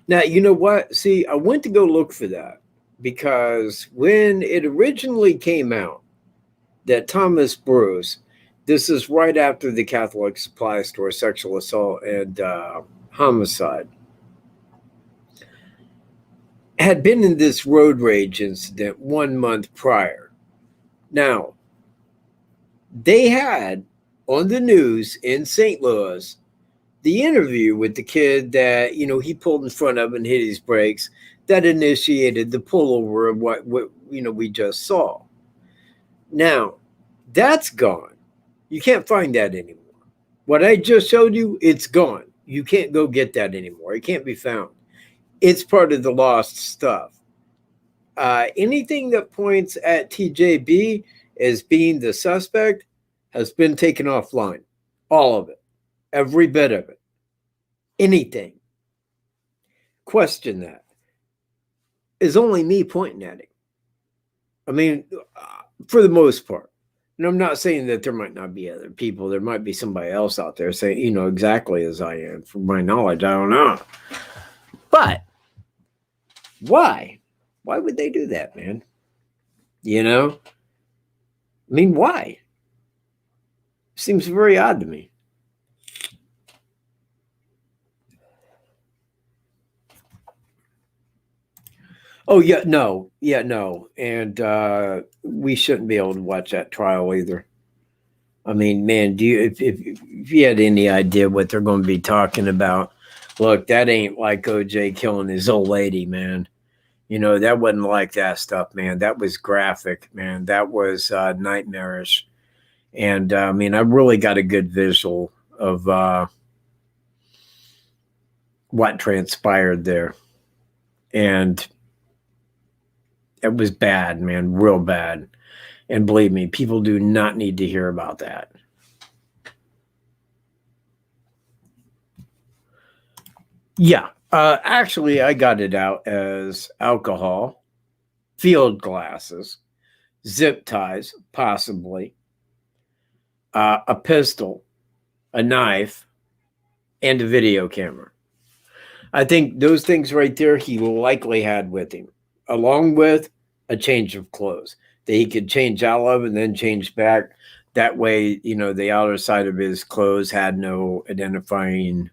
Now, you know what? See, I went to go look for that because when it originally came out that Thomas Bruce, this is right after the Catholic supply store sexual assault and homicide, had been in this road rage incident 1 month prior. Now, they had on the news in St. Louis the interview with the kid that, you know, he pulled in front of and hit his brakes that initiated the pullover of what you know, we just saw. Now, that's gone. You can't find that anymore. What I just showed you, it's gone. You can't go get that anymore. It can't be found. It's part of the lost stuff. Anything that points at TJB as being the suspect has been taken offline. All of it. Every bit of it. Anything. Question that. Is only me pointing at it. I mean, for the most part. And I'm not saying that there might not be other people. There might be somebody else out there saying, you know, exactly as I am. From my knowledge, I don't know. But why? Why would they do that, man? You know? I mean, why? Seems very odd to me. Oh, yeah, no. Yeah, no. And we shouldn't be able to watch that trial either. I mean, man, do you if you had any idea what they're going to be talking about, look, that ain't like OJ killing his old lady, man. You know, that wasn't like that stuff, man. That was graphic, man. That was nightmarish. And I mean, I really got a good visual of what transpired there. And it was bad, man, real bad. And believe me, people do not need to hear about that. Yeah, actually, I got it out as alcohol, field glasses, zip ties, possibly, a pistol, a knife, and a video camera. I think those things right there he likely had with him, along with a change of clothes that he could change out of and then change back. That way, you know, the outer side of his clothes had no identifying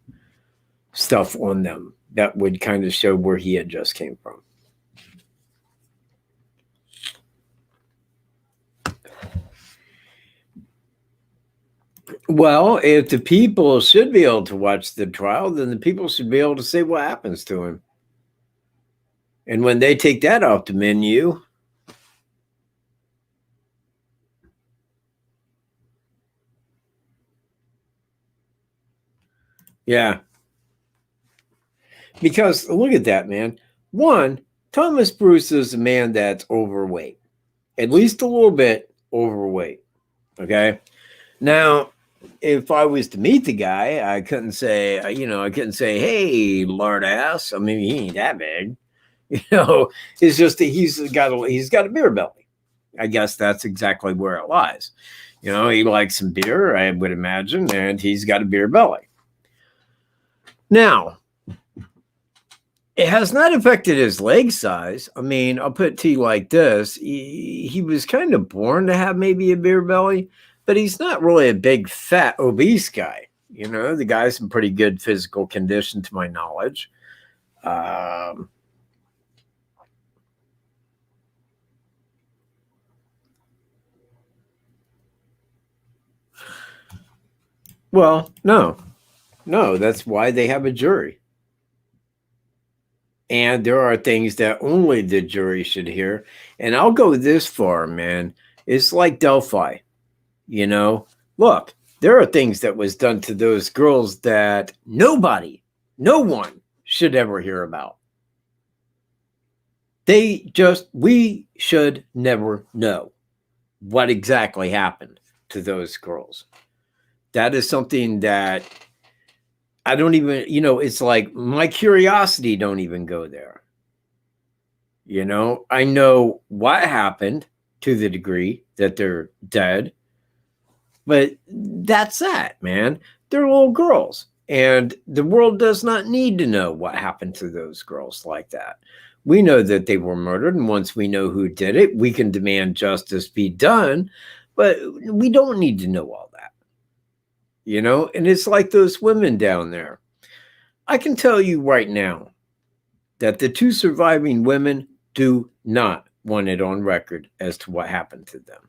stuff on them that would kind of show where he had just came from. Well, if the people should be able to watch the trial, then the people should be able to say what happens to him. And when they take that off the menu, yeah. Because look at that, man. One, Thomas Bruce is a man that's overweight, at least a little bit overweight. Okay. Now, if I was to meet the guy, I couldn't say, you know, hey, lard ass. I mean, he ain't that big. You know, it's just that he's got a beer belly. I guess that's exactly where it lies. You know, he likes some beer, I would imagine, and he's got a beer belly. Now, it has not affected his leg size. I mean, I'll put it to you like this. He was kind of born to have maybe a beer belly, but he's not really a big, fat, obese guy. You know, the guy's in pretty good physical condition to my knowledge. Well, no, that's why they have a jury. And there are things that only the jury should hear. And I'll go this far, man. It's like Delphi, you know. Look, there are things that was done to those girls that no one should ever hear about. We should never know what exactly happened to those girls. That is something that I don't even, it's like my curiosity don't even go there. I know what happened to the degree that they're dead, but that's that, man. They're little girls, and the world does not need to know what happened to those girls like that. We know that they were murdered, and once we know who did it, we can demand justice be done, but we don't need to know all that. And it's like those women down there. I can tell you right now that the 2 surviving women do not want it on record as to what happened to them.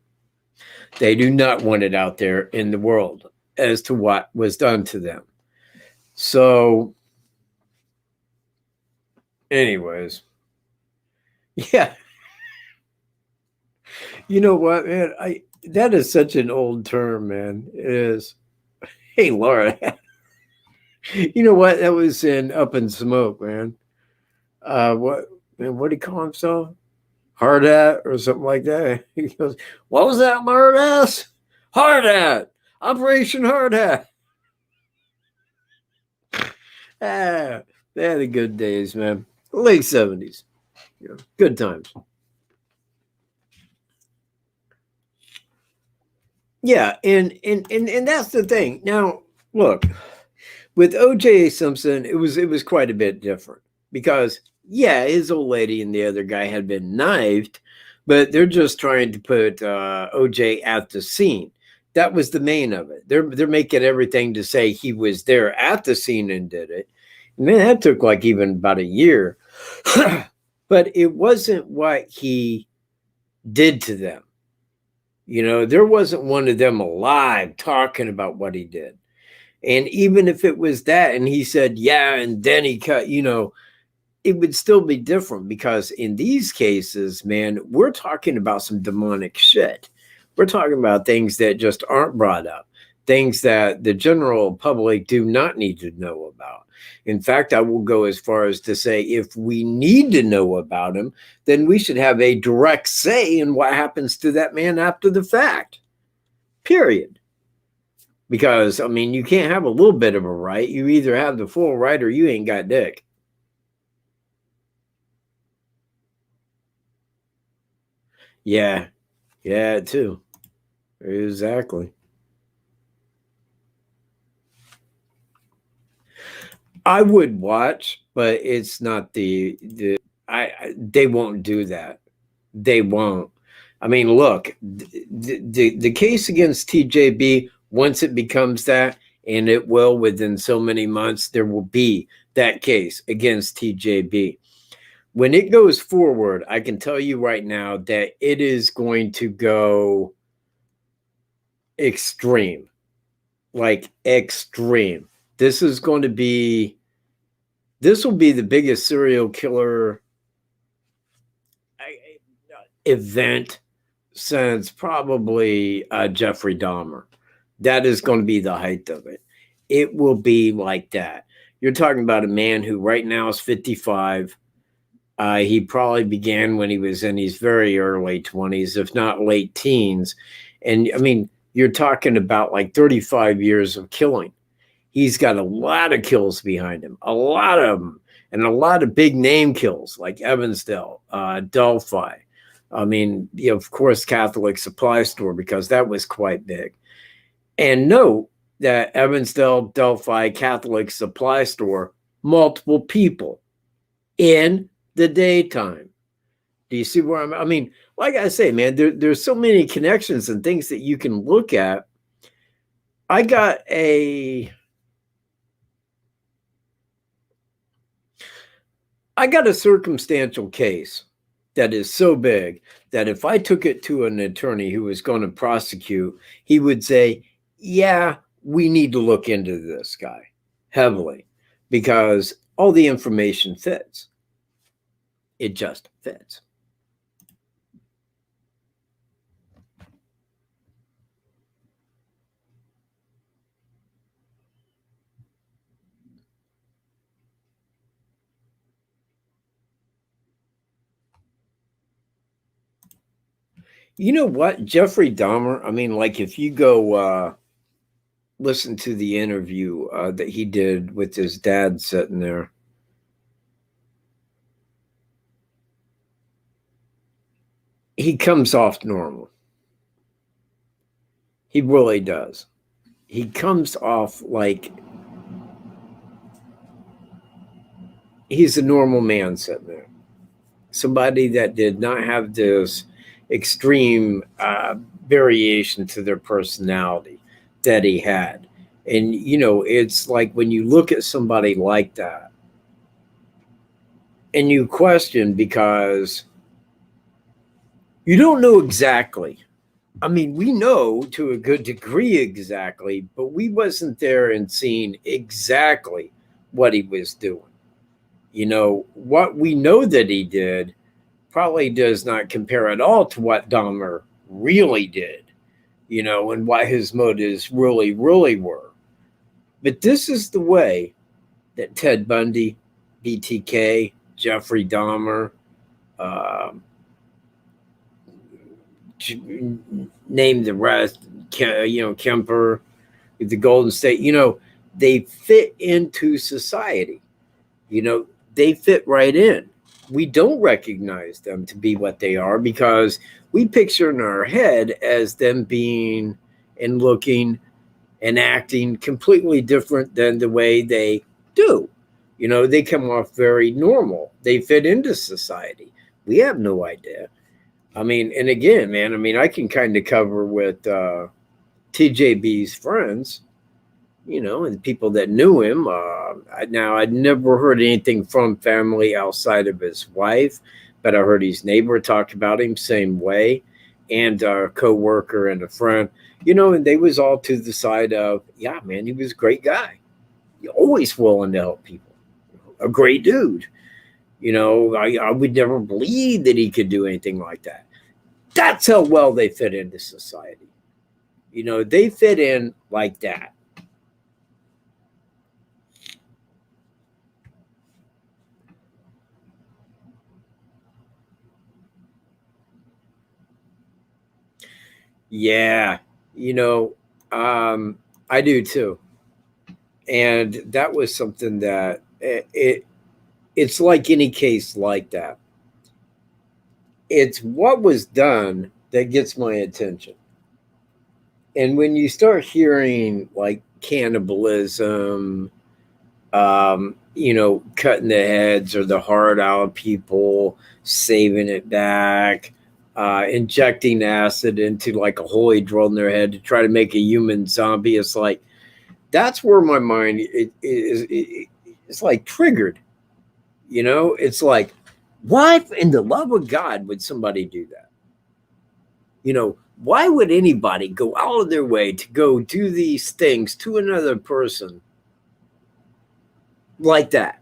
They do not want it out there in the world as to what was done to them. So, anyways, yeah. You know what, man? That is such an old term, man. It is. Hey, Laura. You know what? That was in Up in Smoke, man. What did he call himself? Hard Hat or something like that. He goes, "What was that, hard ass? Hard Hat. Operation Hard Hat." They had the good days, man. Late 70s. Good times. Yeah, and that's the thing. Now, look, with O.J. Simpson, it was quite a bit different because, yeah, his old lady and the other guy had been knifed, but they're just trying to put O.J. at the scene. That was the main of it. They're making everything to say he was there at the scene and did it. And then that took like even about a year. But it wasn't what he did to them. There wasn't one of them alive talking about what he did. And even if it was that, and he said, yeah, and then he cut, it would still be different because in these cases, man, we're talking about some demonic shit. We're talking about things that just aren't brought up, things that the general public do not need to know about. In fact, I will go as far as to say if we need to know about him, then we should have a direct say in what happens to that man after the fact. Period. Because, I mean, you can't have a little bit of a right. You either have the full right or you ain't got dick. Yeah. Yeah, too. Exactly. I would watch, but it's not they won't do that. They won't. I mean, look, the case against TJB, once it becomes that, and it will within so many months, there will be that case against TJB. When it goes forward, I can tell you right now that it is going to go extreme, like extreme. This will be the biggest serial killer event since probably Jeffrey Dahmer. That is going to be the height of it. It will be like that. You're talking about a man who right now is 55. He probably began when he was in his very early 20s, if not late teens. And I mean, you're talking about like 35 years of killing. He's got a lot of kills behind him, a lot of them, and a lot of big name kills like Evansdale, Delphi. I mean, of course, Catholic Supply Store, because that was quite big. And note that Evansdale, Delphi, Catholic Supply Store, multiple people in the daytime. Do you see where I mean, like I say, man, there's so many connections and things that you can look at. I got a circumstantial case that is so big that if I took it to an attorney who was going to prosecute, he would say, yeah, we need to look into this guy heavily because all the information fits. It just fits. You know what? Jeffrey Dahmer, I mean, like if you go listen to the interview that he did with his dad sitting there. He comes off normal. He really does. He comes off like he's a normal man sitting there. Somebody that did not have this extreme variation to their personality that he had. And, you know, it's like when you look at somebody like that and you question because you don't know exactly. I mean, we know to a good degree exactly, but we wasn't there and seeing exactly what he was doing. You know, what we know that he did probably does not compare at all to what Dahmer really did, you know, and what his motives really, really were. But this is the way that Ted Bundy, BTK, Jeffrey Dahmer, name the rest, you know, Kemper, the Golden State, you know, they fit into society. You know, they fit right in. We don't recognize them to be what they are because we picture in our head as them being and looking and acting completely different than the way they do. You know, they come off very normal. They fit into society. We have no idea. I mean, and again, man, I mean, I can kind of cover with TJB's friends, you know, and people that knew him. Now, I'd never heard anything from family outside of his wife, but I heard his neighbor talk about him same way, and a co-worker and a friend, you know, and they was all to the side of, yeah, man, he was a great guy. Always willing to help people. A great dude. You know, I would never believe that he could do anything like that. That's how well they fit into society. You know, they fit in like that. Yeah, you know, I do too. And that was something that it's like any case like that. It's what was done that gets my attention. And when you start hearing like cannibalism, you know, cutting the heads or the heart out of people, saving it back, injecting acid into like a hole he drilled in their head to try to make a human zombie, it's like that's where my mind it's like triggered. You know, it's like, why in the love of God would somebody do that? You know, why would anybody go out of their way to go do these things to another person like that?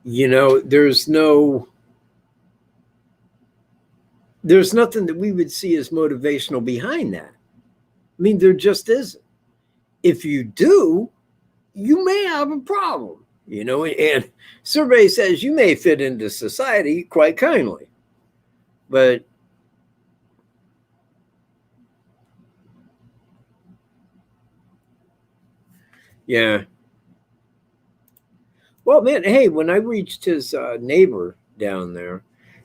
You know, there's nothing that we would see as motivational behind that. I mean, there just isn't. If you do, you may have a problem. You know, and survey says you may fit into society quite kindly, but yeah. Well, man, hey, when I reached his neighbor down there,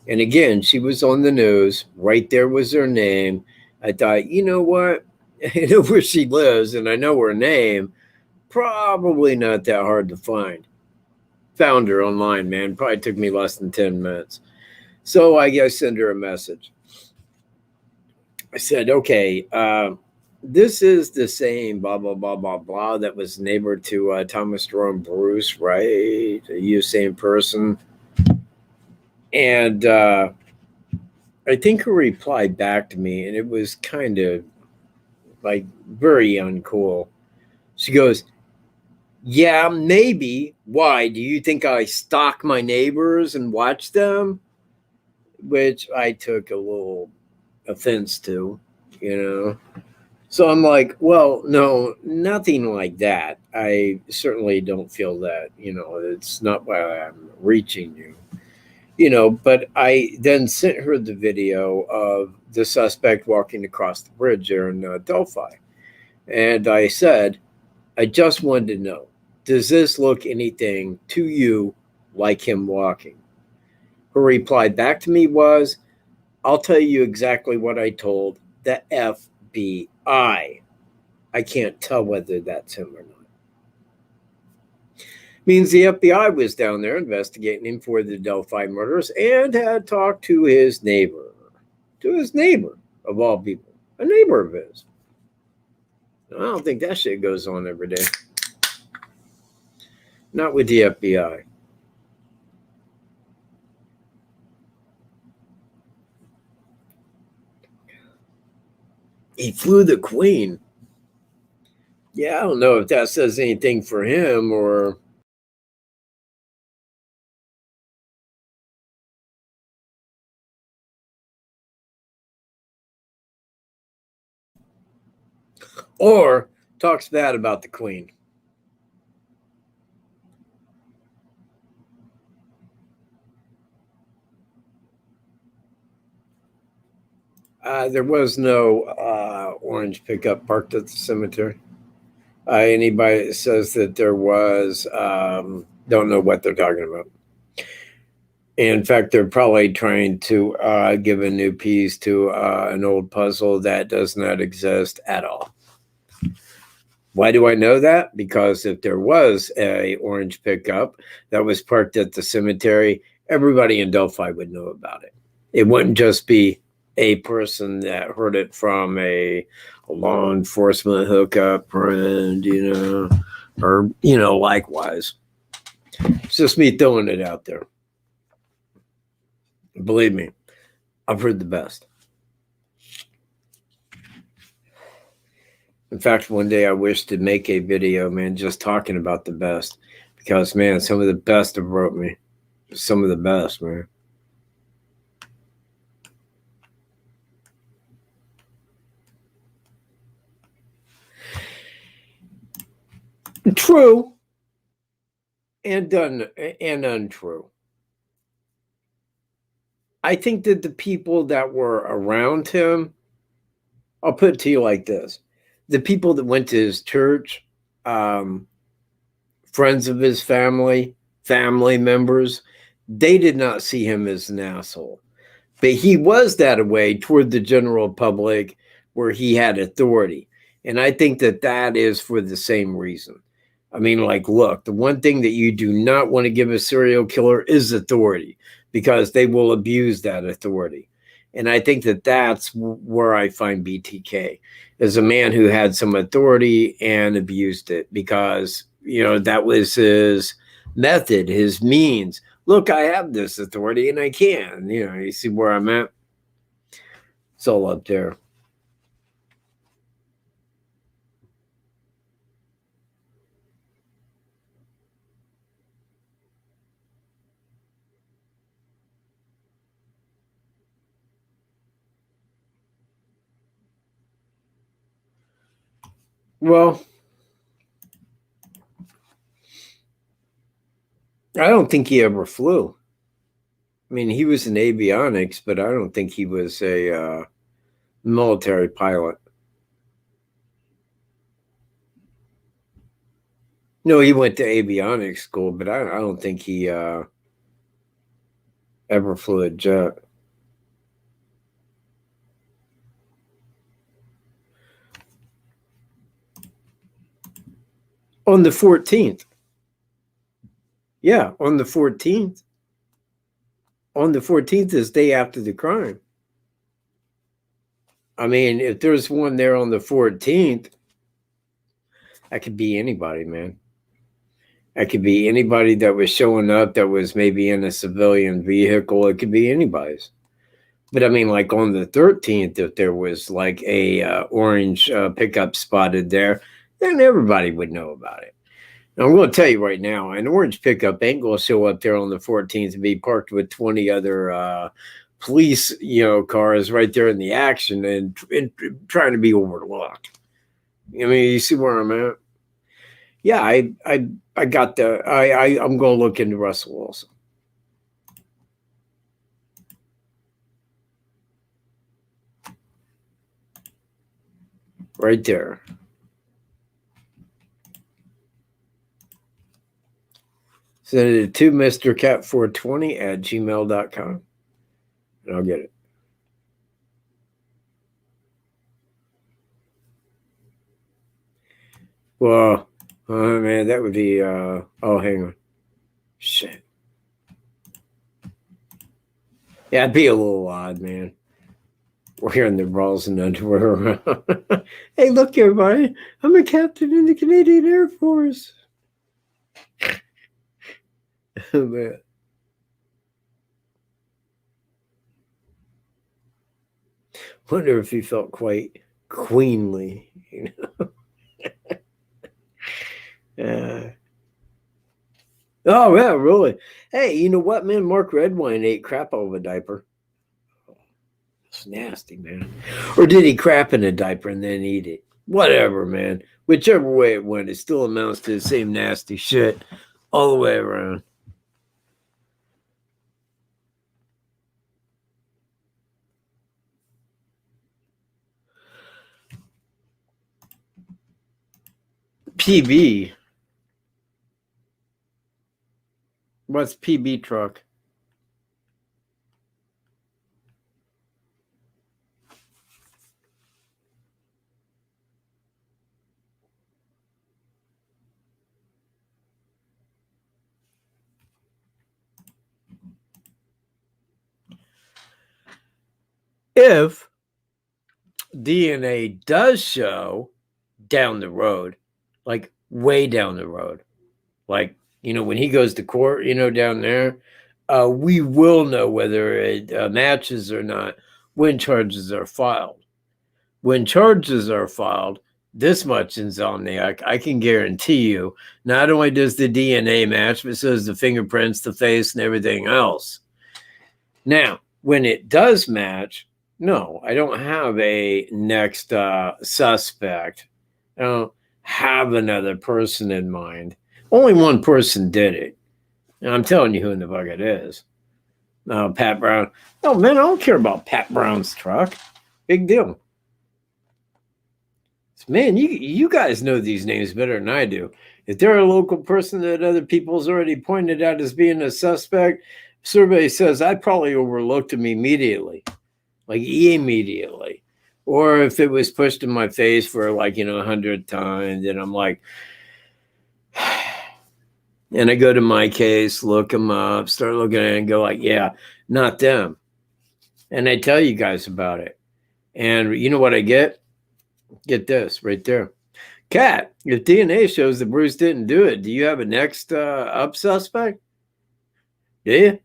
and again, she was on the news, right there was her name. I thought, you know what? I know where she lives and I know her name. Probably not that hard to find. Found her online, man. Probably took me less than 10 minutes. So I sent her a message. I said, okay, this is the same blah, blah, blah, blah, blah that was neighbor to Thomas Jerome Bruce, right? You same person. And I think her replied back to me, and it was kind of like very uncool. She goes, yeah, maybe. Why? Do you think I stalk my neighbors and watch them? Which I took a little offense to, you know. So I'm like, well, no, nothing like that. I certainly don't feel that, you know, it's not why I'm reaching you, you know. But I then sent her the video of the suspect walking across the bridge there in Delphi. And I said, I just wanted to know, does this look anything to you like him walking? Her reply back to me was, I'll tell you exactly what I told the FBI. I can't tell whether that's him or not. Means the FBI was down there investigating him for the Delphi murders and had talked to his neighbor, of all people, a neighbor of his. I don't think that shit goes on every day. Not with the FBI. He flew the Queen. Yeah, I don't know if that says anything for him or... or talks bad about the Queen. There was no orange pickup parked at the cemetery. Anybody that says that there was, don't know what they're talking about. In fact, they're probably trying to give a new piece to an old puzzle that does not exist at all. Why do I know that? Because if there was a orange pickup that was parked at the cemetery, everybody in Delphi would know about it. It wouldn't just be a person that heard it from a law enforcement hookup friend, or, likewise. It's just me throwing it out there. Believe me, I've heard the best. In fact, one day I wish to make a video, man, just talking about the best. Because, man, some of the best have wrote me. Some of the best, man. True and untrue. I think that the people that were around him, I'll put it to you like this. The people that went to his church, friends of his family members, they did not see him as an asshole. But he was that way toward the general public where he had authority. And I think that that is for the same reason. I mean, look, the one thing that you do not want to give a serial killer is authority, because they will abuse that authority. And I think that that's where I find BTK, as a man who had some authority and abused it, because, that was his method, his means. Look, I have this authority and I can, you see where I'm at? It's all up there. Well, I don't think he ever flew. I mean, he was in avionics, but I don't think he was a military pilot. No, he went to avionics school, but I don't think he ever flew a jet. On the 14th. Yeah, on the 14th. On the 14th is day after the crime. I mean, if there's one there on the 14th, that could be anybody, man. That could be anybody that was showing up that was maybe in a civilian vehicle. It could be anybody's. But I mean, on the 13th, if there was a orange pickup spotted there, then everybody would know about it. Now, I'm going to tell you right now, an orange pickup ain't going to show up there on the 14th and be parked with 20 other police, cars right there in the action and trying to be overlooked. I mean, you see where I'm at? Yeah, I got the. I'm going to look into Russell Wilson. Right there. Send it to mrcat420@gmail.com. And I'll get it. Well, oh man, that would be, oh, hang on. Shit. Yeah, it'd be a little odd, man. Wearing the bras and underwear around. Hey, look, everybody. I'm a captain in the Canadian Air Force. Man. Wonder if he felt quite queenly, you know. Oh, yeah, really. Hey, you know what, man? Mark Redwine ate crap out of a diaper. It's nasty, man. Or did he crap in a diaper and then eat it? Whatever, man. Whichever way it went, it still amounts to the same nasty shit all the way around. PB. What's PB truck? If DNA does show down the road, like way down the road, like, you know, when he goes to court, you know, down there, we will know whether it matches or not when charges are filed. When charges are filed, this much, Insomniac, I can guarantee you, not only does the DNA match, but so does the fingerprints, the face, and everything else. Now, when it does match, no, I don't have a next suspect. I don't have another person in mind. Only one person did it. And I'm telling you who in the fuck it is. Pat Brown. Oh, man, I don't care about Pat Brown's truck. Big deal. Man, you guys know these names better than I do. If they're a local person that other people's already pointed out as being a suspect, survey says I probably overlooked him immediately. Like immediately. Or if it was pushed in my face for like, you know, 100 times, and I'm like, and I go to my case, look them up, start looking at it and go like, yeah, not them. And I tell you guys about it. And you know what I get? Get this right there. Cat, if DNA shows that Bruce didn't do it, do you have a next up suspect? Do you?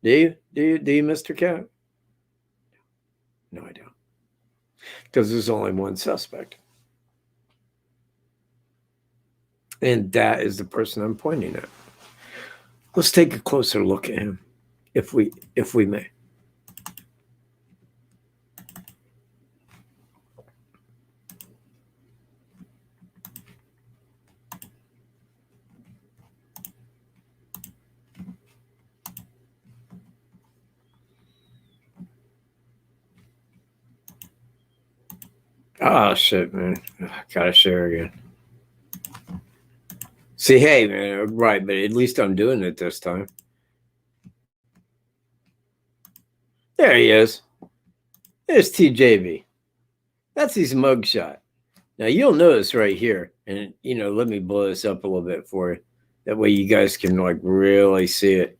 Do you, Mr. Cat? No, I don't. Because there's only one suspect. And that is the person I'm pointing at. Let's take a closer look at him, if we may. Oh, shit, man. Gotta share again. See, hey, man, right, but at least I'm doing it this time. There he is. There's TJB. That's his mugshot. Now, you'll notice right here, and, you know, let me blow this up a little bit for you. That way you guys can, like, really see it.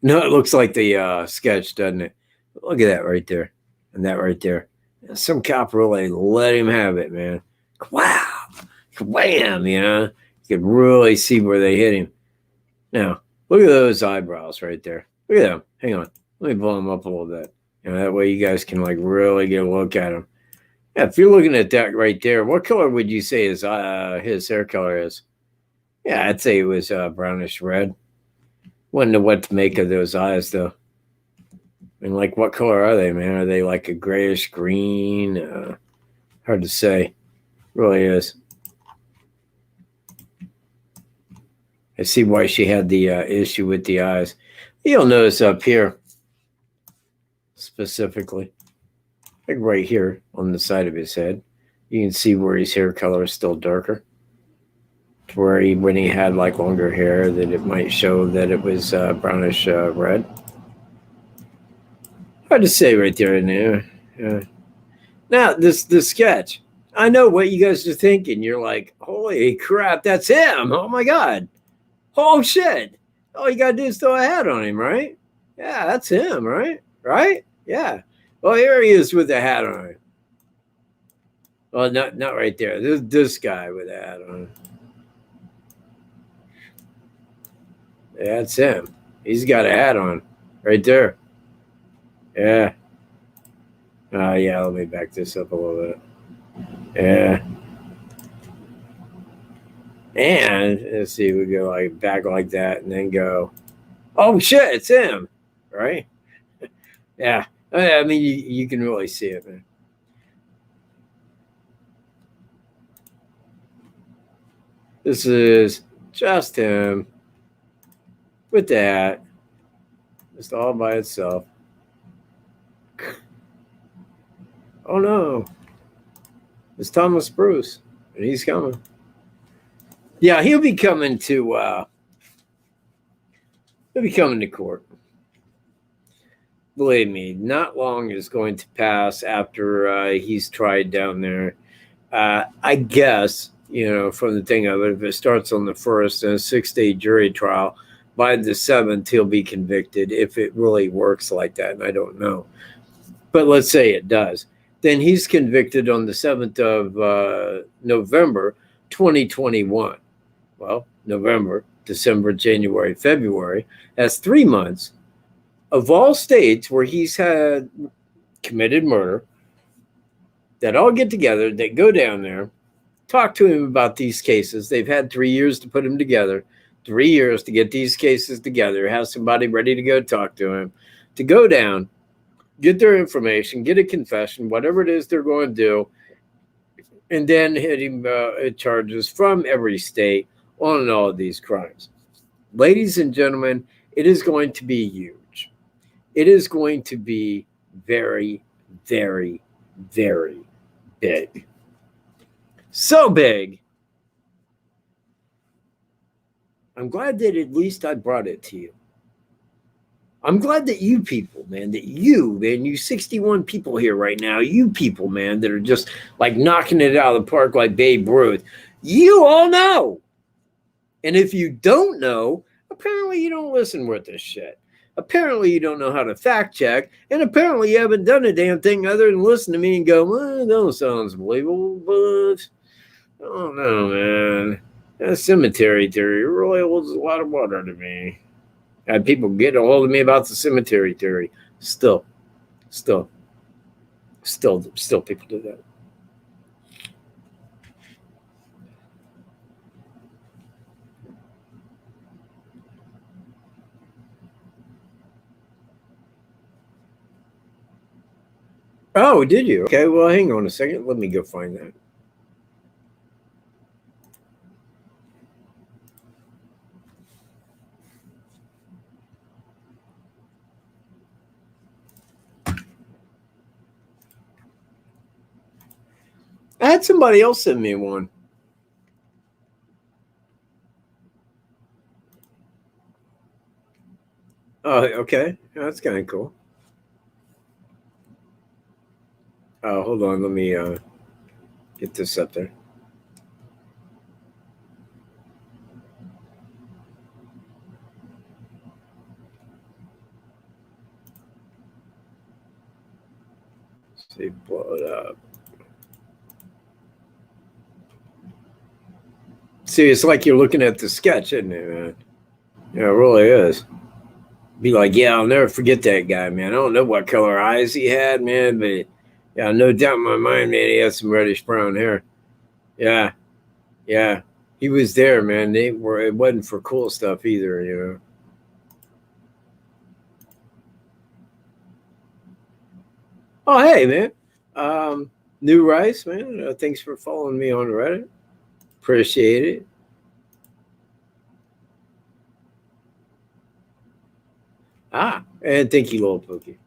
No, it looks like the sketch, doesn't it? Look at that right there. And that right there. Some cop really let him have it, man. Wow. Wham, you know. You could really see where they hit him. Now, look at those eyebrows right there. Look at them. Hang on. Let me blow them up a little bit. You know, that way you guys can, like, really get a look at them. Yeah, if you're looking at that right there, what color would you say his hair color is? Yeah, I'd say it was brownish red. Wouldn't know what to make of those eyes, though. And like, what color are they, man? Are they like a grayish green? Hard to say. Really is. I see why she had the issue with the eyes. You'll notice up here, specifically, like right here on the side of his head, you can see where his hair color is still darker. where when he had like longer hair, that it might show that it was brownish red. Hard to say right there and there. Yeah. Now this sketch. I know what you guys are thinking. You're like, holy crap, that's him. Oh my god. Oh shit. All you gotta do is throw a hat on him, right? Yeah, that's him, right? Right? Yeah. Well, here he is with a hat on him. Well, not right there. This guy with a hat on. Yeah, that's him. He's got a hat on right there. Yeah. Yeah, let me back this up a little bit. Yeah. And let's see, we go like back like that and then go, oh shit, it's him. Right? Yeah. I mean, you can really see it, man. This is just him with the hat. Just all by itself. Oh no. It's Thomas Bruce. And he's coming. Yeah, he'll be coming to court. Believe me, not long is going to pass after he's tried down there. I guess, from the thing of it, if it starts on the 1st and a 6-day jury trial, by the 7th, he'll be convicted if it really works like that. And I don't know. But let's say it does. Then he's convicted on the 7th of November, 2021. Well, November, December, January, February. That's 3 months. Of all states where he's had committed murder, that all get together, they go down there, talk to him about these cases. They've had 3 years to put them together, 3 years to get these cases together, have somebody ready to go talk to him, to go down, get their information, get a confession, whatever it is they're going to do, and then hit him charges from every state on all of these crimes. Ladies and gentlemen, it is going to be huge. It is going to be very, very, very big. So big. I'm glad that at least I brought it to you. I'm glad that you people, man, you 61 people here right now, you people, man, that are just like knocking it out of the park like Babe Ruth, you all know. And if you don't know, apparently you don't listen with this shit. Apparently you don't know how to fact check, and apparently you haven't done a damn thing other than listen to me and go, well, that sounds believable, but I don't know, man. That cemetery theory really holds a lot of water to me. I had people get a hold of me about the cemetery theory. Still people do that. Oh, did you? Okay, well, hang on a second. Let me go find that. I had somebody else send me one. Oh, okay. That's kind of cool. Oh, hold on. Let me get this up there. See, blow it up. See, it's like you're looking at the sketch, isn't it, man? Yeah, it really is. Be like, yeah, I'll never forget that guy, man. I don't know what color eyes he had, man, but yeah, no doubt in my mind, man, he had some reddish brown hair. Yeah. He was there, man. It wasn't for cool stuff either, Oh, hey, man. New Rice, man. Thanks for following me on Reddit. Appreciate it. And thank you, Lil Pookie.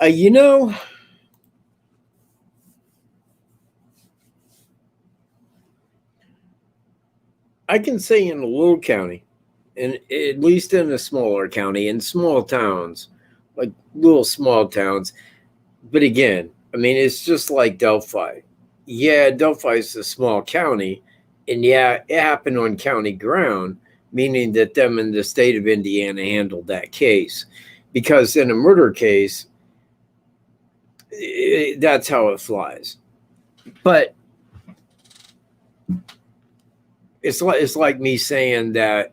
You know, I can say in a little county, and at least in a smaller county, in small towns, like little small towns. But again, I mean, it's just like Delphi. Yeah, Delphi is a small county, and yeah, it happened on county ground, meaning that them in the state of Indiana handled that case. Because in a murder case, that's how it flies. But it's like me saying that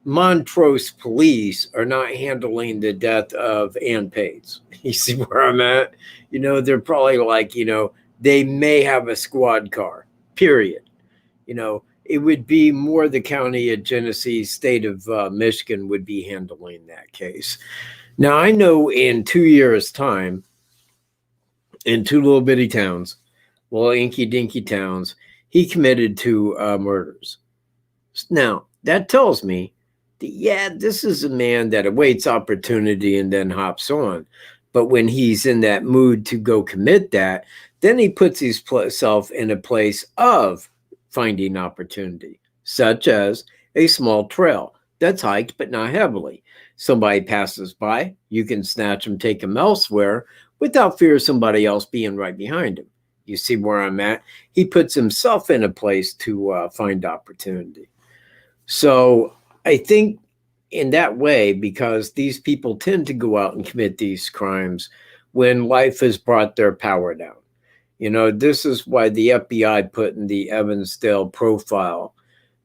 Montrose police are not handling the death of Ann Pates. You see where I'm at? You know, they're probably like, you know, they may have a squad car, period. You know, it would be more the county of Genesee, state of Michigan would be handling that case. Now, I know in 2 years' time, in two little bitty towns, little inky dinky towns, he committed two murders. Now, that tells me that, yeah, this is a man that awaits opportunity and then hops on. But when he's in that mood to go commit that, then he puts himself in a place of finding opportunity, such as a small trail that's hiked but not heavily. Somebody passes by, you can snatch him, take him elsewhere without fear of somebody else being right behind him. You see where I'm at? He puts himself in a place to find opportunity. So I think in that way, because these people tend to go out and commit these crimes when life has brought their power down. You know, this is why the FBI put in the Evansdale profile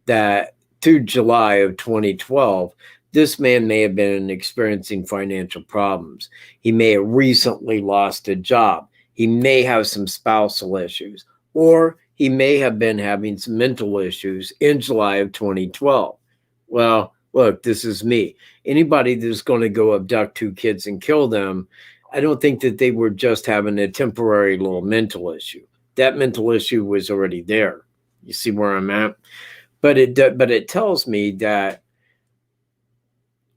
that through July of 2012, this man may have been experiencing financial problems. He may have recently lost a job. He may have some spousal issues, or he may have been having some mental issues in July of 2012. Well, look, this is me. Anybody that's going to go abduct two kids and kill them, I don't think that they were just having a temporary little mental issue. That mental issue was already there. You see where I'm at? But it tells me that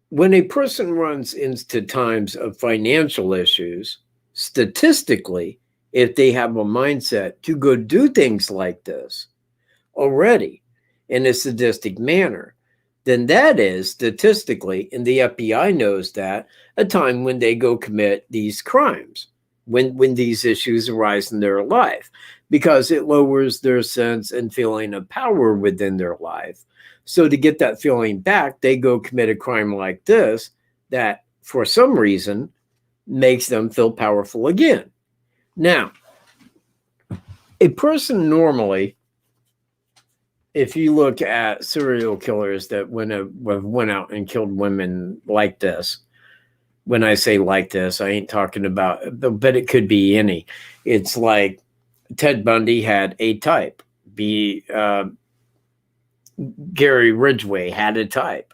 when a person runs into times of financial issues, statistically, if they have a mindset to go do things like this already in a sadistic manner, then that is statistically, and the FBI knows that, a time when they go commit these crimes, when these issues arise in their life, because it lowers their sense and feeling of power within their life. So to get that feeling back, they go commit a crime like this that for some reason makes them feel powerful again. Now, a person normally, if you look at serial killers that went out and killed women like this, when I say like this, I ain't talking about, but it could be any. It's like Ted Bundy had a type. Gary Ridgway had a type.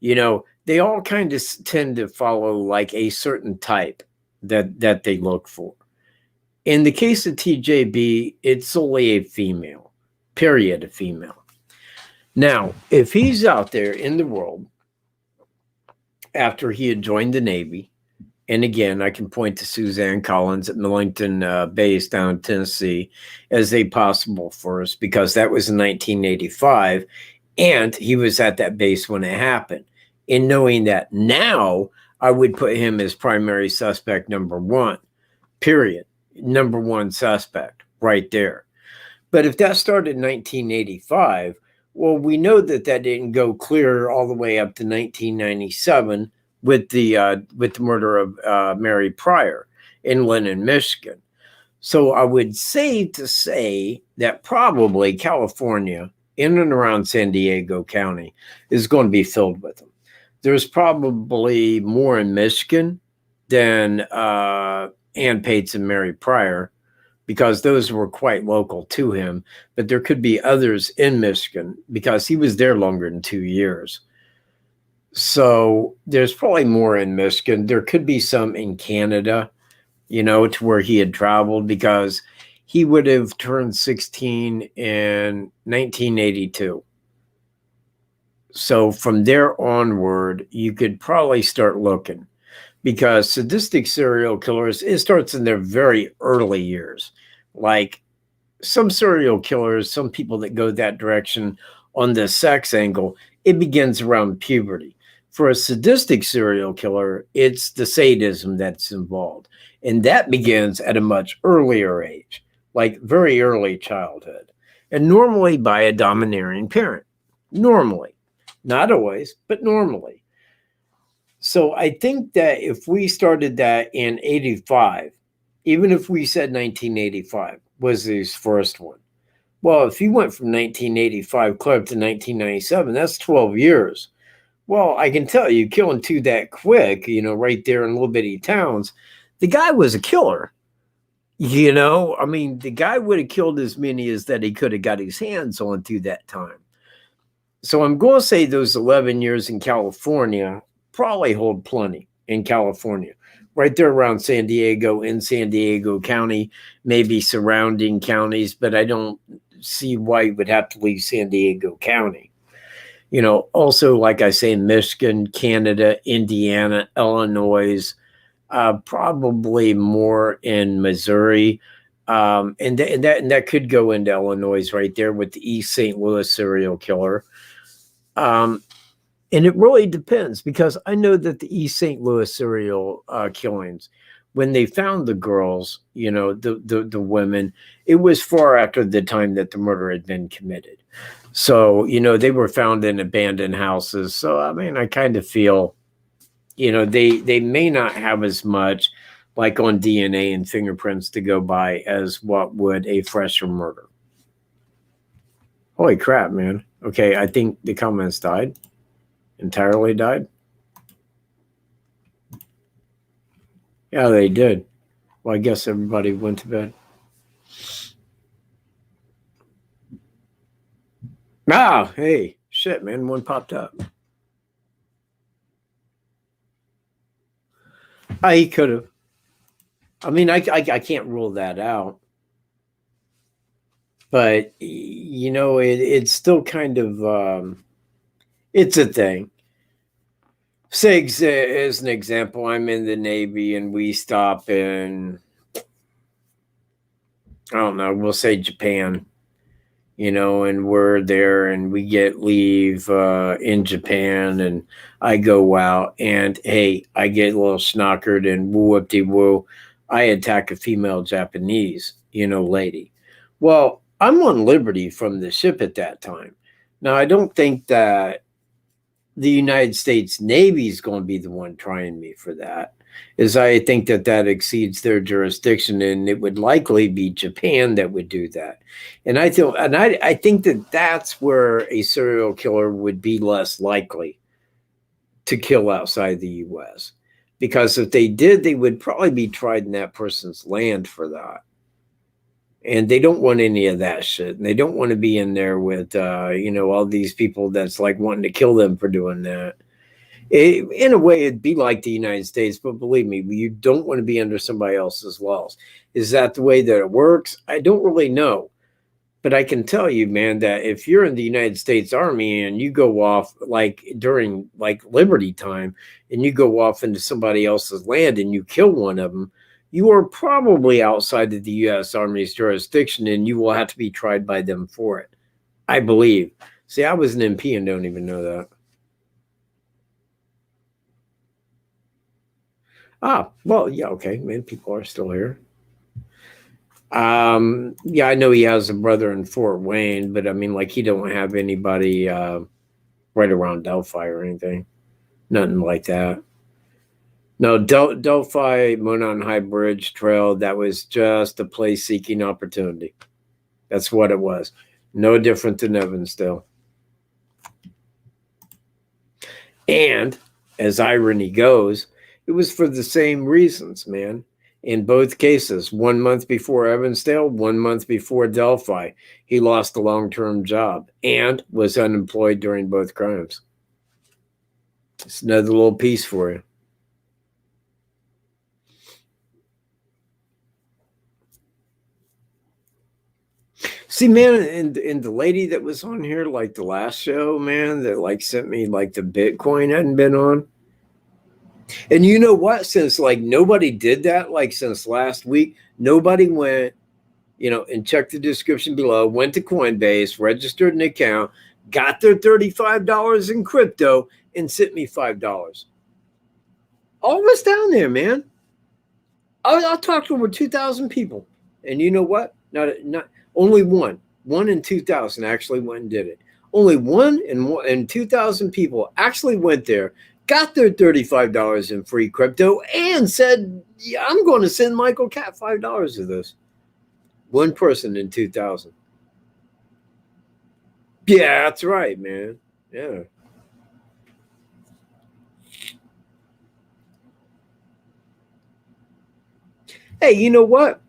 You know, they all kind of tend to follow like a certain type that they look for. In the case of TJB, it's solely a female, period, a female. Now, if he's out there in the world after he had joined the Navy, and again, I can point to Suzanne Collins at Millington Base down in Tennessee as a possible first, because that was in 1985, and he was at that base when it happened. In knowing that now, I would put him as primary suspect number one, period. Number one suspect right there. But if that started in 1985, well, we know that didn't go clear all the way up to 1997 with the murder of Mary Pryor in Lennon, Michigan. So I would say that probably California, in and around San Diego County, is going to be filled with them. There's probably more in Michigan than Ann Pates and Mary Pryor, because those were quite local to him. But there could be others in Michigan because he was there longer than 2 years. So there's probably more in Michigan. There could be some in Canada, you know, to where he had traveled, because he would have turned 16 in 1982. So from there onward, you could probably start looking. because sadistic serial killers, it starts in their very early years. Like some serial killers, some people that go that direction on the sex angle, it begins around puberty. For a sadistic serial killer, it's the sadism that's involved. And that begins at a much earlier age, like very early childhood, and normally by a domineering parent. Normally. Not always, but normally. So I think that if we started that in 85, even if we said 1985 was his first one, well, if he went from 1985 clear up to 1997, that's 12 years. Well, I can tell you, killing two that quick, right there in little bitty towns, the guy was a killer. I mean, the guy would have killed as many as that he could have got his hands on through that time. So I'm going to say those 11 years in California probably hold plenty in California, right there around San Diego, in San Diego County, maybe surrounding counties, but I don't see why you would have to leave San Diego County. Also, like I say, Michigan, Canada, Indiana, Illinois, probably more in Missouri. And that could go into Illinois right there with the East St. Louis serial killer. And it really depends, because I know that the East St. Louis serial killings, when they found the girls, the women, it was far after the time that the murder had been committed. So, they were found in abandoned houses. So, I mean, I kind of feel, they may not have as much like on DNA and fingerprints to go by as what would a fresher murder. Holy crap, man. Okay, I think the comments died. Entirely died? Yeah, they did. Well, I guess everybody went to bed. Ah, hey, shit, man, one popped up. He could have. I mean, I can't rule that out. But, it's still kind of, it's a thing. Say, as an example, I'm in the Navy and we stop in, I don't know, we'll say Japan, and we're there and we get leave in Japan, and I go out and, hey, I get a little snockered and whoop-de-woo, I attack a female Japanese, lady. Well, I'm on liberty from the ship at that time. Now, I don't think that the United States Navy is going to be the one trying me for that, is I think that exceeds their jurisdiction, and it would likely be Japan that would do that. And I think that that's where a serial killer would be less likely to kill outside the U.S. Because if they did, they would probably be tried in that person's land for that. And they don't want any of that shit. And they don't want to be in there with, all these people that's like wanting to kill them for doing that. In a way, it'd be like the United States, but believe me, you don't want to be under somebody else's laws. Is that the way that it works? I don't really know. But I can tell you, man, that if you're in the United States Army and you go off like during like Liberty time and you go off into somebody else's land and you kill one of them, you are probably outside of the U.S. Army's jurisdiction, and you will have to be tried by them for it, I believe. See, I was an MP and don't even know that. Ah, well, yeah, okay, man, people are still here. Yeah, I know he has a brother in Fort Wayne, but I mean, like, he don't have anybody right around Delphi or anything. Nothing like that. No, Delphi, Monon High Bridge Trail, that was just a place-seeking opportunity. That's what it was. No different than Evansdale. And, as irony goes, it was for the same reasons, man. In both cases, 1 month before Evansdale, 1 month before Delphi, he lost a long-term job and was unemployed during both crimes. It's another little piece for you. See, man, and the lady that was on here, like the last show, man, that like sent me like the Bitcoin hadn't been on. And you know what? Since like nobody did that, like since last week, nobody went, and checked the description below, went to Coinbase, registered an account, got their $35 in crypto, and sent me $5. All of us down there, man. I'll talk to over 2,000 people. And you know what? Not only one in 2,000 actually went and did it. Only one in 2,000 people actually went there, got their $35 in free crypto, and said, yeah, I'm going to send Michael Cat $5 of this. One person in 2,000. Yeah, that's right, man. Yeah. Hey, you know what?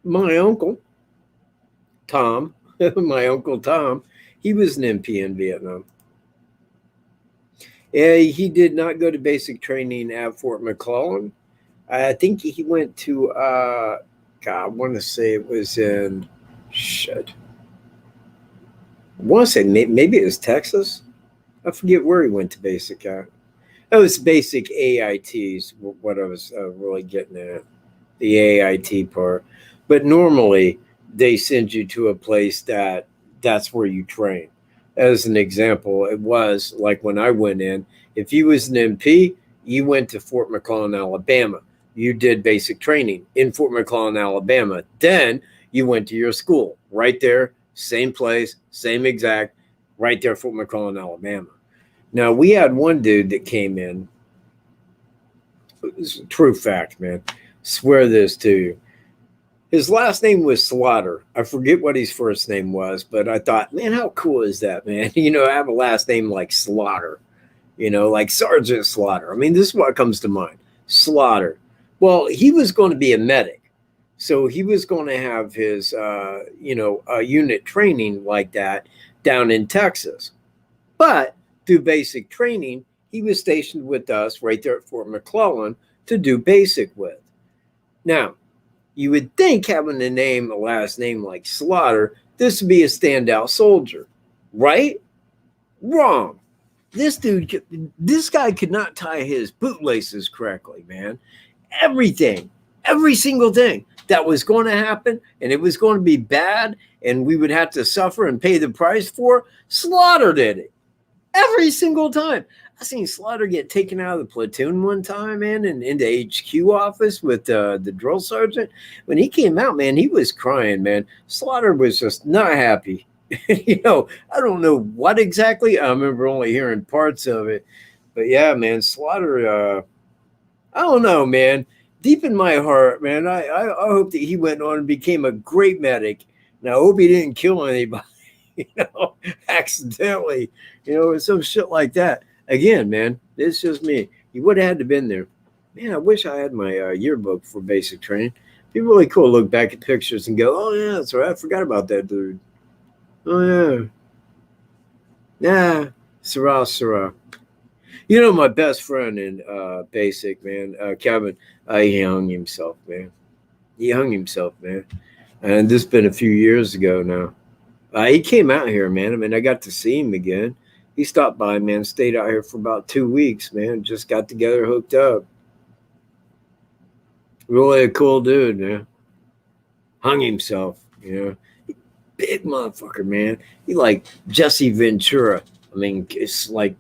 My uncle, Tom, my uncle Tom, he was an MP in Vietnam. Yeah, he did not go to basic training at Fort McClellan. I think he went to, God, I want to say it was in, shit. I want to say maybe it was Texas. I forget where he went to basic at. It was basic AITs, what I was really getting at, the AIT part. But normally they send you to a place that's where you train. As an example, it was like when I went in, if you was an MP, you went to Fort McClellan, Alabama. You did basic training in Fort McClellan, Alabama. Then you went to your school right there, same place, same exact, right there, Fort McClellan, Alabama. Now, we had one dude that came in. It's a true fact, man. Swear this to you. His last name was Slaughter. I forget what his first name was, but I thought, man, how cool is that, man? I have a last name like Slaughter, like Sergeant Slaughter. I mean, this is what comes to mind. Slaughter. Well, he was going to be a medic. So he was going to have his, unit training like that down in Texas. But through basic training, he was stationed with us right there at Fort McClellan to do basic with. Now, you would think having a last name like Slaughter, this would be a standout soldier, right? Wrong. This guy could not tie his bootlaces correctly, man. Everything, every single thing that was going to happen, and it was going to be bad, and we would have to suffer and pay the price for, Slaughter did it. Every single time. I seen Slaughter get taken out of the platoon one time, man, and into HQ office with the drill sergeant. When he came out, man, he was crying, man. Slaughter was just not happy. I don't know what exactly. I remember only hearing parts of it. But yeah, man, Slaughter, I don't know, man. Deep in my heart, man, I hope that he went on and became a great medic. And I hope he didn't kill anybody. Accidentally, some shit like that. Again, man, it's just me. He would have had to been there. Man, I wish I had my yearbook for basic training. It'd be really cool to look back at pictures and go, oh, yeah, that's right. I forgot about that dude. Oh, yeah. Nah, Sarah. My best friend in basic, man, Kevin, he hung himself, man. And this has been a few years ago now. He came out here, man. I mean, I got to see him again. He stopped by, man, stayed out here for about 2 weeks, man. Just got together, hooked up. Really a cool dude, man. Hung himself, Big motherfucker, man. He like Jesse Ventura. I mean, it's like,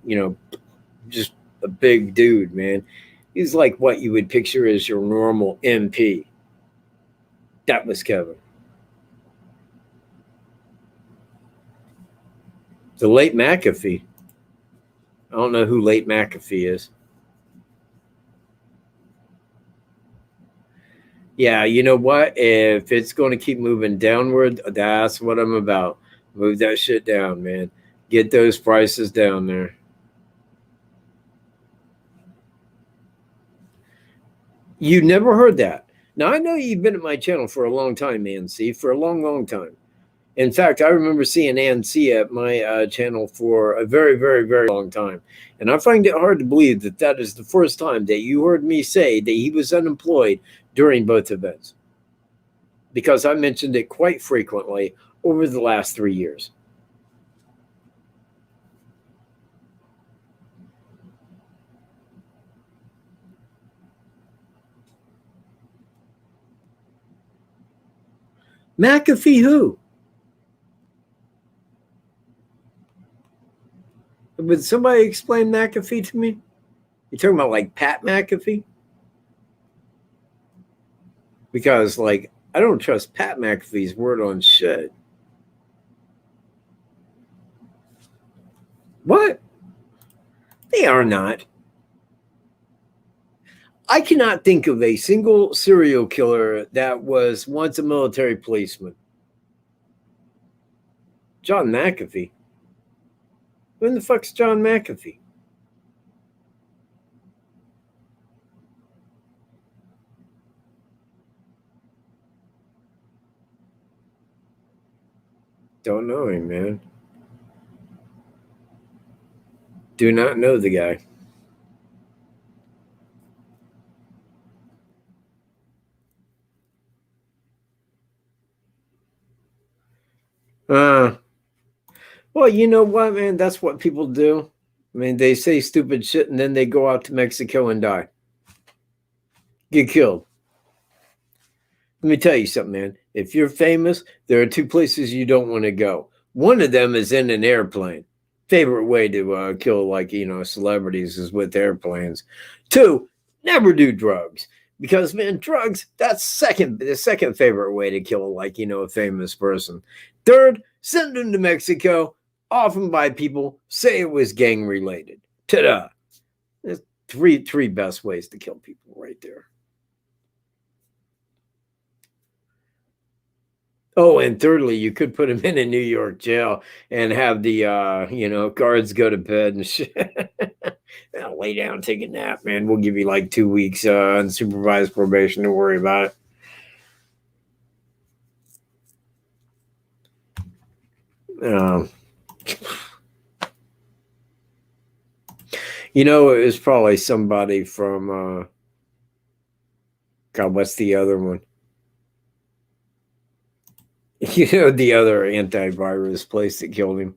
just a big dude, man. He's like what you would picture as your normal MP. That was Kevin. The late McAfee. I don't know who late McAfee is. Yeah, you know what? If it's going to keep moving downward, that's what I'm about. Move that shit down, man. Get those prices down there. You never heard that. Now, I know you've been at my channel for a long time, ANC, for a long, long time. In fact, I remember seeing ANC at my channel for a very, very, very long time. And I find it hard to believe that that is the first time that you heard me say that he was unemployed during both events. Because I mentioned it quite frequently over the last 3 years. McAfee who? Would somebody explain McAfee to me? You talking about like Pat McAfee? Because like I don't trust Pat McAfee's word on shit. What? They are not. I cannot think of a single serial killer that was once a military policeman. John McAfee. When the fuck's John McAfee? Don't know him, man. Do not know the guy. Well, you know what, man? That's what people do. I mean, they say stupid shit and then they go out to Mexico and die. Get killed. Let me tell you something, man. If you're famous, there are two places you don't want to go. One of them is in an airplane. Favorite way to kill, like, you know, celebrities is with airplanes. Two, never do drugs. Because, man, drugs, that's the second favorite way to kill, like, you know, a famous person. Third, send them to Mexico, often by people, say it was gang related. Ta-da. There's three best ways to kill people right there. Oh, and thirdly, you could put him in a New York jail and have the, you know, guards go to bed and shit. Now lay down, take a nap, man. We'll give you like 2 weeks unsupervised probation. Don't worry about it. You know, it was probably somebody from, God, what's the other one? You know, the other antivirus place that killed him.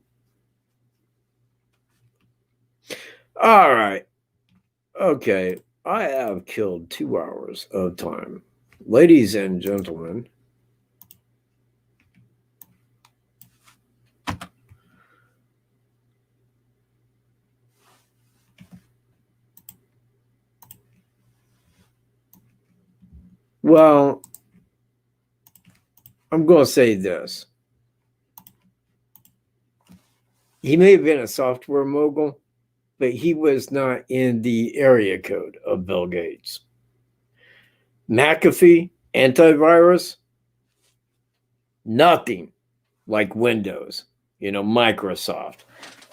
All right. Okay. I have killed 2 hours of time. Ladies and gentlemen, well, I'm going to say this. He may have been a software mogul, but he was not in the area code of Bill Gates. McAfee, antivirus, nothing like Windows, you know, Microsoft.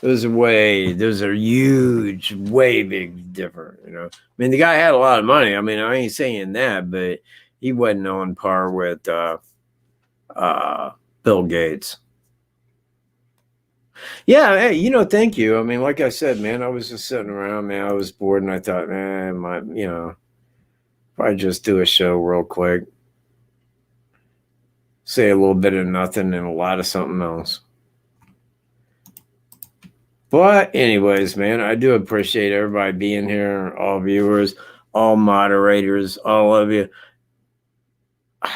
Those are huge, way big different, you know. I mean, the guy had a lot of money. I mean, I ain't saying that, but he wasn't on par with Bill Gates. Yeah, hey, you know, thank you. I mean, like I said, man, I was just sitting around, man. I was bored, and I thought, man, you know, if I just do a show real quick, say a little bit of nothing and a lot of something else. But anyways, man, I do appreciate everybody being here, all viewers, all moderators, all of you. I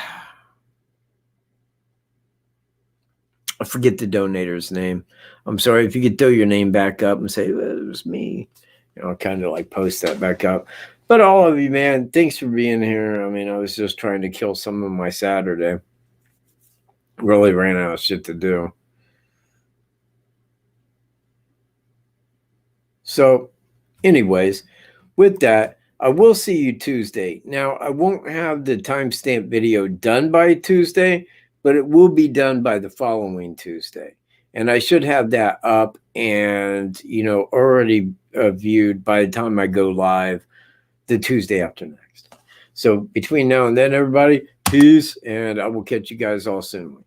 forget the donator's name. I'm sorry. If you could throw your name back up and say, well, it was me, you know, kind of like post that back up. But all of you, man, thanks for being here. I mean, I was just trying to kill some of my Saturday. Really ran out of shit to do. So anyways, with that, I will see you Tuesday. Now, I won't have the timestamp video done by Tuesday, but it will be done by the following Tuesday. And I should have that up and, you know, already viewed by the time I go live the Tuesday after next. So between now and then, everybody, peace, and I will catch you guys all soon.